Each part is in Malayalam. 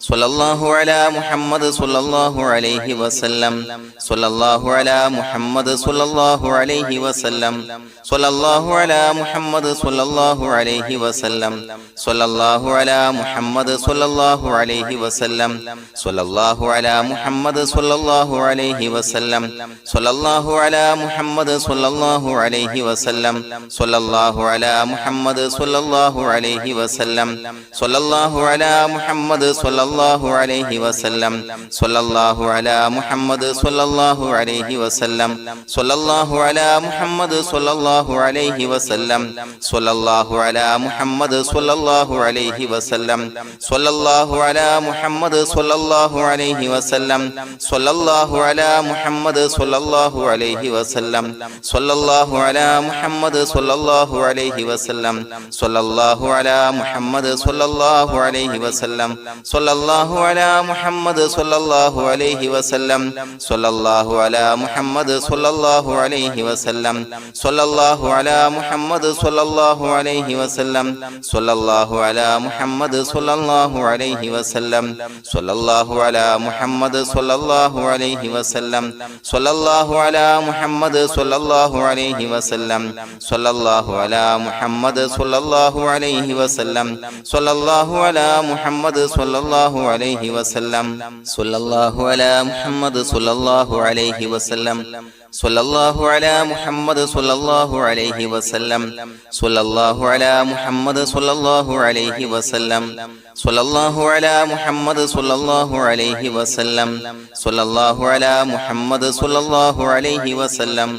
സ്വല്ലല്ലാഹു അലാ മുഹമ്മദ് സ്വല്ലല്ലാഹു അലൈഹി വസല്ലം സ്വല്ലല്ലാഹു അലാ മുഹമ്മദ് സ്വല്ലല്ലാഹു അലൈഹി വസല്ലം സ്വല്ലല്ലാഹു അലാ മുഹമ്മദ് സ്വല്ലല്ലാഹു അലൈഹി വസല്ലം സ്വല്ലല്ലാഹു അലാ മുഹമ്മദ് സ്വല്ലല്ലാഹു അലൈഹി വസല്ലം സ്വല്ലല്ലാഹു അലാ മുഹമ്മദ് സ്വല്ലല്ലാഹു അലൈഹി വസല്ലം സ്വല്ലല്ലാഹു അലാ മുഹമ്മദ് സ്വല്ലല്ലാഹു അലൈഹി വസല്ലം സ്വല്ലല്ലാഹു അലാ മുഹമ്മദ് സ്വല്ലല്ലാഹു അലൈഹി വസല്ലം സ്വല്ലല്ലാഹു അലാ മുഹമ്മദ് സ്വല്ലല്ലാഹു അലൈഹി വസല്ലം സ്വല്ലല്ലാഹു അലാ മുഹമ്മദ് സ്വല്ലല്ലാഹു അലൈഹി വസല്ലം സ്വല്ലല്ലാഹു അലാ മുഹമ്മദ് സ്വല്ലല്ലാഹു അലൈഹി വസല്ലം സ്വല്ലല്ലാഹു അലാ മുഹമ്മദ് സ്വല്ലല്ലാഹു അലൈഹി വസല്ലം സ്വല്ലല്ലാഹു അലാ മുഹമ്മദ് സ്വല്ലല്ലാഹു അലൈഹി വസല്ലം സ്വല്ലല്ലാഹു അലാ മുഹമ്മദ് സ്വല്ലല്ലാഹു അലൈഹി വസല്ലം സ്വല്ലല്ലാഹു അലാ മുഹമ്മദ് സ്വല്ലല്ലാഹു അലൈഹി വസല്ലം സ്വല്ലല്ലാഹു അലാ മുഹമ്മദ് സ്വല്ലല്ലാഹു അലൈഹി വസല്ലം സ്വല്ലല്ലാഹു അലാ മുഹമ്മദ് സ്വല്ലല്ലാഹു അലൈഹി വസല്ലം സ്വല്ലല്ലാഹു അലാ മുഹമ്മദ് സ്വല്ലല്ലാഹു അലൈഹി വസല്ലം സ്വല്ലല്ലാഹു അലാ മുഹമ്മദ് സ്വല്ലല്ലാഹു അലൈഹി വസല്ലം സ്വല്ലല്ലാഹു അലാ മുഹമ്മദ് സ്വല്ലല്ലാഹു അലൈഹി വസല്ലം സ്വല്ലല്ലാഹു അലാ മുഹമ്മദ് സ്വല്ലല്ലാഹു അലൈഹി വസല്ലം സ്വല്ലല്ലാഹു അലാ മുഹമ്മദ് സ്വല്ലല്ലാഹു അലൈഹി വസല്ലം സ്വല്ലല്ലാഹു അലാ മുഹമ്മദ് സ്വല്ലല്ലാഹു അലൈഹി വസല്ലം സ്വല്ലല്ലാഹു അലാ മുഹമ്മദ് സ്വല്ലല്ലാഹു അലൈഹി വസല്ലം സ്വല്ലല്ലാഹു അലാ മുഹമ്മദ് സ്വല്ലല്ലാഹു അലൈഹി വസല്ലം സ്വല്ലല്ലാഹു അലാ മുഹമ്മദ് സ്വല്ലല്ലാഹു അലൈഹി വസല്ലം സ്വല്ലല്ലാഹു അലാ മുഹമ്മദ് സ്വല്ലല്ലാഹു അലൈഹി വസല്ലം സ്വല്ലല്ലാഹു അലാ മുഹമ്മദ് സ്വല്ലല്ലാഹു അലൈഹി വസല്ലം സ്വല്ലല്ലാഹു അലാ മുഹമ്മദ് സ്വല്ലല്ലാഹു അലൈഹി വസല്ലം സ്വല്ലല്ലാഹു അലാ മുഹമ്മദ് സ്വല്ലല്ലാഹു അലൈഹി വസല്ലം സ്വല്ലല്ലാഹു അലാ മുഹമ്മദ് സ്വല്ലല്ലാഹു അലൈഹി വസല്ലം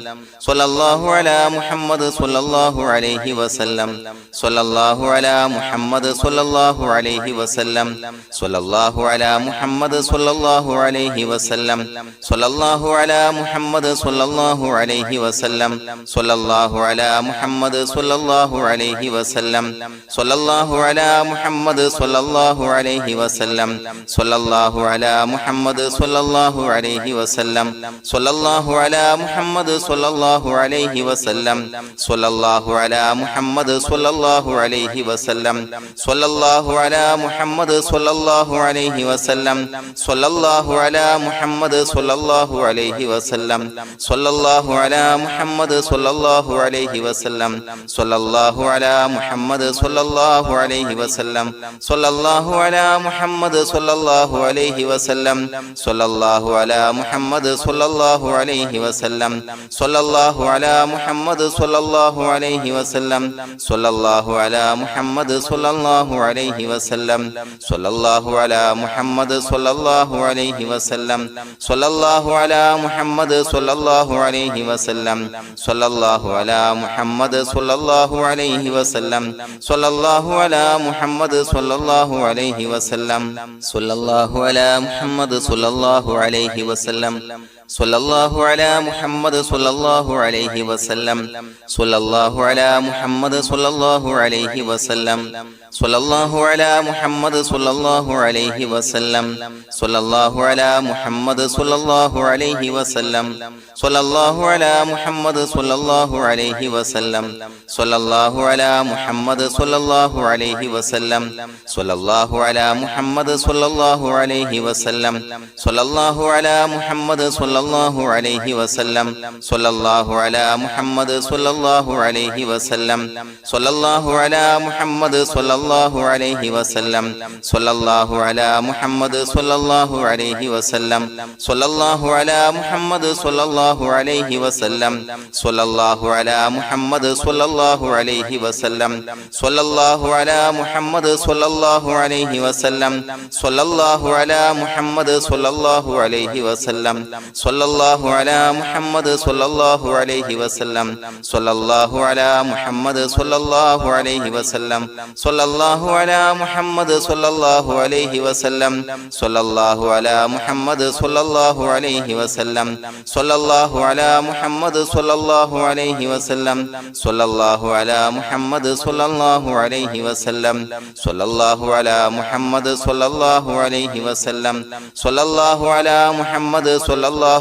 സ്വല്ലല്ലാഹു അലാ മുഹമ്മദ് സ്വല്ലല്ലാഹു അലൈഹി വസല്ലം സ്വല്ലല്ലാഹു അലാ മുഹമ്മദ് സ്വല്ലല്ലാഹു അലൈഹി വസല്ലം സ്വല്ലല്ലാഹു അലാ മുഹമ്മദ് സ്വല്ലല്ലാഹു അലൈഹി വസല്ലം സ്വല്ലല്ലാഹു അലാ മുഹമ്മദ് സ്വല്ലല്ലാഹു അലൈഹി വസല്ലം സ്വല്ലല്ലാഹു അലാ മുഹമ്മദ് സ്വല്ലല്ലാഹു അലൈഹി വസല്ലം സ്വല്ലല്ലാഹു അലാ മുഹമ്മദ് സ്വല്ലല്ലാഹു അലൈഹി വസല്ലം സ്വല്ലല്ലാഹു അലാ മുഹമ്മദ് സ്വല്ലല്ലാഹു അലൈഹി വസല്ലം സ്വല്ലല്ലാഹു അലാ മുഹമ്മദ് സ്വല്ലല്ലാഹു അലൈഹി വസല്ലം സ്വല്ലല്ലാഹു അലാ മുഹമ്മദ് സ്വല്ലല്ലാഹു അലൈഹി വസല്ലം സ്വല്ലല്ലാഹു അലാ മുഹമ്മദ് സ്വല്ലല്ലാഹു അലൈഹി വസല്ലം സ്വല്ലല്ലാഹു അലാ മുഹമ്മദ് സ്വല്ലല്ലാഹു അലൈഹി വസല്ലം സ്വല്ലല്ലാഹു അലാ മുഹമ്മദ് സ്വല്ലല്ലാഹു അലൈഹി വസല്ലം സ്വല്ലല്ലാഹു അലാ മുഹമ്മദ് സ്വല്ലല്ലാഹു അലൈഹി വസല്ലം സ്വല്ലല്ലാഹു അലാ മുഹമ്മദ് സ്വല്ലല്ലാഹു അലൈഹി വസല്ലം സ്വല്ലല്ലാഹു അലാ മുഹമ്മദ് സ്വല്ലല്ലാഹു അലൈഹി വസല്ലം സ്വല്ലല്ലാഹു അലാ മുഹമ്മദ് സ്വല്ലല്ലാഹു അലൈഹി വസല്ലം സ്വല്ലല്ലാഹു അലാ മുഹമ്മദ് സ്വല്ലല്ലാഹു അലൈഹി വസല്ലം സ്വല്ലല്ലാഹു അലാ മുഹമ്മദ് സ്വല്ലല്ലാഹു അലൈഹി വസല്ലം സ്വല്ലല്ലാഹു അലാ മുഹമ്മദ് സ്വല്ലല്ലാഹു അലൈഹി വസല്ലം സ്വല്ലല്ലാഹു അലാ മുഹമ്മദ് സ്വല്ലല്ലാഹു അലൈഹി വസല്ലം സ്വല്ലല്ലാഹു അലാ മുഹമ്മദ് സ്വല്ലല്ലാഹു അലൈഹി വസല്ലം സ്വല്ലല്ലാഹു അലാ മുഹമ്മദ് സ്വല്ലല്ലാഹു അലൈഹി വസല്ലം സ്വല്ലല്ലാഹു അലാ മുഹമ്മദ് സ്വല്ലല്ലാഹു അലൈഹി വസല്ലം സ്വല്ലല്ലാഹു അലാ മുഹമ്മദ് സ്വല്ലല്ലാഹു അലൈഹി വസല്ലം സ്വല്ലല്ലാഹു അലാ മുഹമ്മദ് സ്വല്ലല്ലാഹു അലൈഹി വസല്ലം സ്വല്ലല്ലാഹു അലാ മുഹമ്മദ് സ്വല്ലല്ലാഹു അലൈഹി വസല്ലം സ്വല്ലല്ലാഹു അലാ മുഹമ്മദ് സ്വല്ലല്ലാഹു അലൈഹി വസല്ലം സ്വല്ലല്ലാഹു അലാ മുഹമ്മദ് സ്വല്ലല്ലാഹു അലൈഹി വസല്ലം സ്വല്ലല്ലാഹു അലാ മുഹമ്മദ് സ്വല്ലല്ലാഹു അലൈഹി വസല്ലം സ്വല്ലല്ലാഹു അലാ മുഹമ്മദ് സ്വല്ലല്ലാഹു അലൈഹി വസല്ലം സ്വല്ലല്ലാഹു അലാ മുഹമ്മദ് സ്വല്ലല്ലാഹു അലൈഹി വസല്ലം സ്വല്ലല്ലാഹു അലാ മുഹമ്മദ് സ്വല്ലല്ലാഹു അലൈഹി വസല്ലം സ്വല്ലല്ലാഹു അലാ മുഹമ്മദ് സ്വല്ലല്ലാഹു അലൈഹി വസല്ലം സ്വല്ലല്ലാഹു അലാ മുഹമ്മദ് സ്വല്ലല്ലാഹു അലൈഹി വസല്ലം സ്വല്ലല്ലാഹു അലാ മുഹമ്മദ് സ്വല്ലല്ലാഹു അലൈഹി വസല്ലം സ്വല്ലല്ലാഹു അലാ മുഹമ്മദ് സ്വല്ലല്ലാഹു അലൈഹി വസല്ലം സ്വല്ലല്ലാഹു അലാ മുഹമ്മദ് സ്വല്ലല്ലാഹു അലൈഹി വസല്ലം സ്വല്ലല്ലാഹു അലാ മുഹമ്മദ് സ്വല്ലല്ലാഹു അലൈഹി വസല്ലം സ്വല്ലല്ലാഹു അലാ മുഹമ്മദ് സ്വല്ലല്ലാഹു അലൈഹി വസല്ലം സ്വല്ലല്ലാഹു അലാ മുഹമ്മദ് സ്വല്ലല്ലാഹു അലൈഹി വസല്ലം സ്വല്ലല്ലാഹു അലാ മുഹമ്മദ് സ്വല്ലല്ലാഹു അലൈഹി വസല്ലം സ്വല്ലല്ലാഹു അലാ മുഹമ്മദ് സ്വല്ലല്ലാഹു അലൈഹി വസല്ലം സ്വല്ലല്ലാഹു അലാ മുഹമ്മദ് സ്വല്ലല്ലാഹു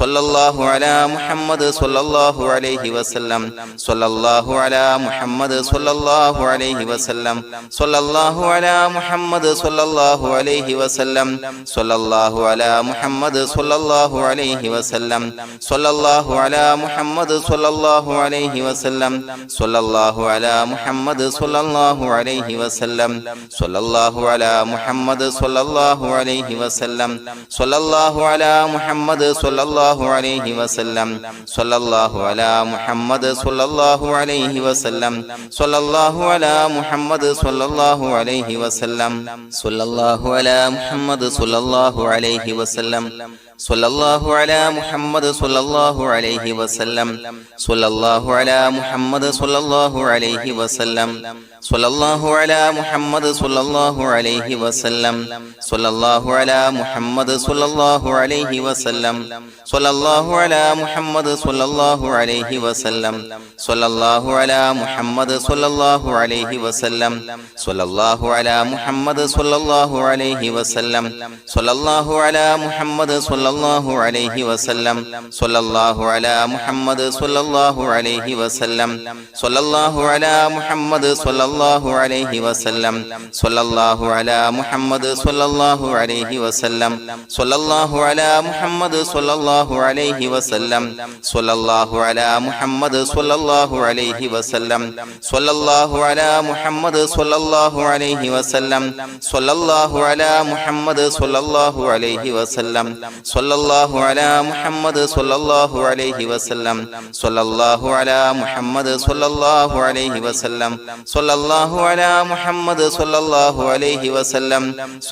സ്വല്ലല്ലാഹു അലാ മുഹമ്മദ് സ്വല്ലല്ലാഹു അലൈഹി വസല്ലം സ്വല്ലല്ലാഹു അലാ മുഹമ്മദ് സ്വല്ലല്ലാഹു അലൈഹി വസല്ലം സ്വല്ലല്ലാഹു അലാ മുഹമ്മദ് സ്വല്ലല്ലാഹു അലൈഹി വസല്ലം സ്വല്ലല്ലാഹു അലാ മുഹമ്മദ് സ്വല്ലല്ലാഹു അലൈഹി വസല്ലം സ്വല്ലല്ലാഹു അലാ മുഹമ്മദ് സ്വല്ലല്ലാഹു അലൈഹി വസല്ലം സ്വല്ലല്ലാഹു അലാ മുഹമ്മദ് സ്വല്ലല്ലാഹു അലൈഹി വസല്ലം സ്വല്ലല്ലാഹു അലാ മുഹമ്മദ് സ്വല്ലല്ലാഹു അലൈഹി വസല്ലം സ്വല്ലല്ലാഹു അലാ മുഹമ്മദ് സ്വല്ലല്ലാഹു അലൈഹി വസല്ലം സ്വല്ലല്ലാഹു അലാ മുഹമ്മദ് സ്വല്ലല്ലാഹു അലൈഹി വസല്ലം സ്വല്ലല്ലാഹു അലാ മുഹമ്മദ് സ്വല്ലല്ലാഹു അലൈഹി വസല്ലം സ്വല്ലല്ലാഹു അലാ മുഹമ്മദ് സ്വല്ലല്ലാഹു അലൈഹി വസല്ലം സ്വല്ലല്ലാഹു അലാ മുഹമ്മദ് സ്വല്ലല്ലാഹു അലൈഹി വസല്ലം സ്വല്ലല്ലാഹു അലാ മുഹമ്മദ് സ്വല്ലല്ലാഹു അലൈഹി വസല്ലം സ്വല്ലല്ലാഹു അലാ മുഹമ്മദ് സ്വല്ലല്ലാഹു അലൈഹി വസല്ലം സ്വല്ലല്ലാഹു അലാ മുഹമ്മദ് സ്വല്ലല്ലാഹു അലൈഹി വസല്ലം സ്വല്ലല്ലാഹു അലാ മുഹമ്മദ് സ്വല്ലല്ലാഹു അലൈഹി വസല്ലം സ്വല്ലല്ലാഹു അലാ മുഹമ്മദ് സ്വല്ലല്ലാഹു അലൈഹി വസല്ലം സ്വല്ലല്ലാഹു അലാ മുഹമ്മദ് സ്വല്ലല്ലാഹു അലൈഹി വസല്ലം സ്വല്ലല്ലാഹു അലാ മുഹമ്മദ് സ്വല്ലല്ലാഹു അലൈഹി വസല്ലം സ്വല്ലല്ലാഹു അലാ മുഹമ്മദ് സ്വല്ലല്ലാഹു അലൈഹി വസല്ലം സ്വല്ലല്ലാഹു അലാ മുഹമ്മദ് സ്വല്ലല്ലാഹു അലൈഹി വസല്ലം സ്വല്ലല്ലാഹു അലാ മുഹമ്മദ് സ്വല്ലല്ലാഹു അലൈഹി വസല്ലം സ്വല്ലല്ലാഹു അലാ മുഹമ്മദ് സ്വല്ലല്ലാഹു അലൈഹി വസല്ലം സ്വല്ലല്ലാഹു അലാ മുഹമ്മദ് സ്വല്ലല്ലാഹു അലൈഹി വസല്ലം സ്വല്ലല്ലാഹു അലാ മുഹമ്മദ് സ്വല്ലല്ലാഹു അലൈഹി വസല്ലം സ്വല്ലല്ലാഹു അലാ മുഹമ്മദ് സ്വല്ലല്ലാഹു അലൈഹി വസല്ലം സ്വല്ലല്ലാഹു അലാ മുഹമ്മദ് സ്വല്ലല്ലാഹു അലൈഹി വസല്ലം സ്വല്ലല്ലാഹു അലാ മുഹമ്മദ് സ്വല്ലല്ലാഹു അലൈഹി വസല്ലം സ്വല്ലല്ലാഹു അലാ മുഹമ്മദ് സ്വല്ലല്ലാഹു അലൈഹി വസല്ലം സ്വല്ലല്ലാഹു അലാ മുഹമ്മദ് സ്വല്ലല്ലാഹു അലൈഹി വസല്ലം സ്വല്ലല്ലാഹു അലാ മുഹമ്മദ് സ്വല്ലല്ലാഹു അലൈഹി വസല്ലം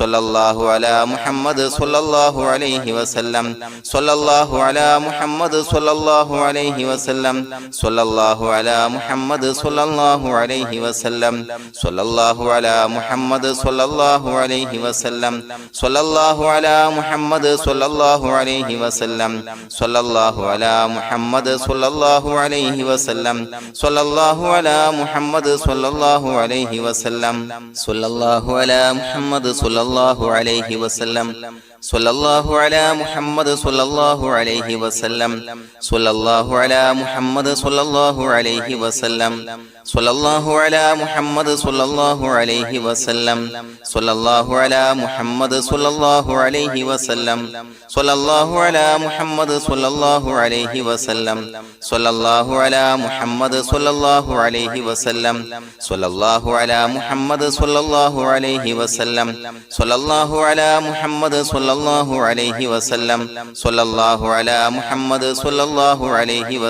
സ്വല്ലല്ലാഹു അലാ മുഹമ്മദ് സ്വല്ലല്ലാഹു അലൈഹി വസല്ലം സ്വല്ലല്ലാഹു അലാ മുഹമ്മദ് സ്വല്ലല്ലാഹു അലൈഹി വസല്ലം സ്വല്ലല്ലാഹു അലാ മുഹമ്മദ് സ്വല്ലല്ലാഹു അലൈഹി വസല്ലം സ്വല്ലല്ലാഹു അലാ മുഹമ്മദ് സ്വല്ലല്ലാഹു അലൈഹി വസല്ലം സ്വല്ലല്ലാഹു അലാ മുഹമ്മദ് സ്വല്ലല്ലാഹു അലൈഹി വസല്ലം സ്വല്ലല്ലാഹു അലാ മുഹമ്മദ് സ്വല്ലല്ലാഹു അലൈഹി വസല്ലം സ്വല്ലല്ലാഹു അലാ മുഹമ്മദ് സ്വല്ലല്ലാഹു അലൈഹി വസല്ലം സ്വല്ലല്ലാഹു അലാ മുഹമ്മദ് സ്വല്ലല്ലാഹു അലൈഹി വസല്ലം സ്വല്ലല്ലാഹു അലാ മുഹമ്മദ് സ്വല്ലല്ലാഹു അലൈഹി വസല്ലം സ്വല്ലല്ലാഹു അലാ മുഹമ്മദ് സ്വല്ലല്ലാഹു അലൈഹി വസല്ലം സ്വല്ലല്ലാഹു അലാ മുഹമ്മദ് സ്വല്ലല്ലാഹു അലൈഹി വസല്ലം സ്വല്ലല്ലാഹു അലാ മുഹമ്മദ് സ്വല്ലല്ലാഹു അലൈഹി വസല്ലം സ്വല്ലല്ലാഹു അലാ മുഹമ്മദ് സ്വല്ലല്ലാഹു അലൈഹി വസല്ലം സ്വല്ലല്ലാഹു അലാ മുഹമ്മദ് സ്വല്ലല്ലാഹു അലൈഹി വസല്ലം സ്വല്ലല്ലാഹു അലാ മുഹമ്മദ് സ്വല്ലല്ലാഹു അലൈഹി വസല്ലം സ്വല്ലല്ലാഹു അലാ മുഹമ്മദ് സ്വല്ലല്ലാഹു അലൈഹി വസല്ലം സ്വല്ലല്ലാഹു അലാ മുഹമ്മദ് സ്വല്ലല്ലാഹു അലൈഹി വസല്ലം സ്വല്ലല്ലാഹു അലാ മുഹമ്മദ് സ്വല്ലല്ലാഹു അലൈഹി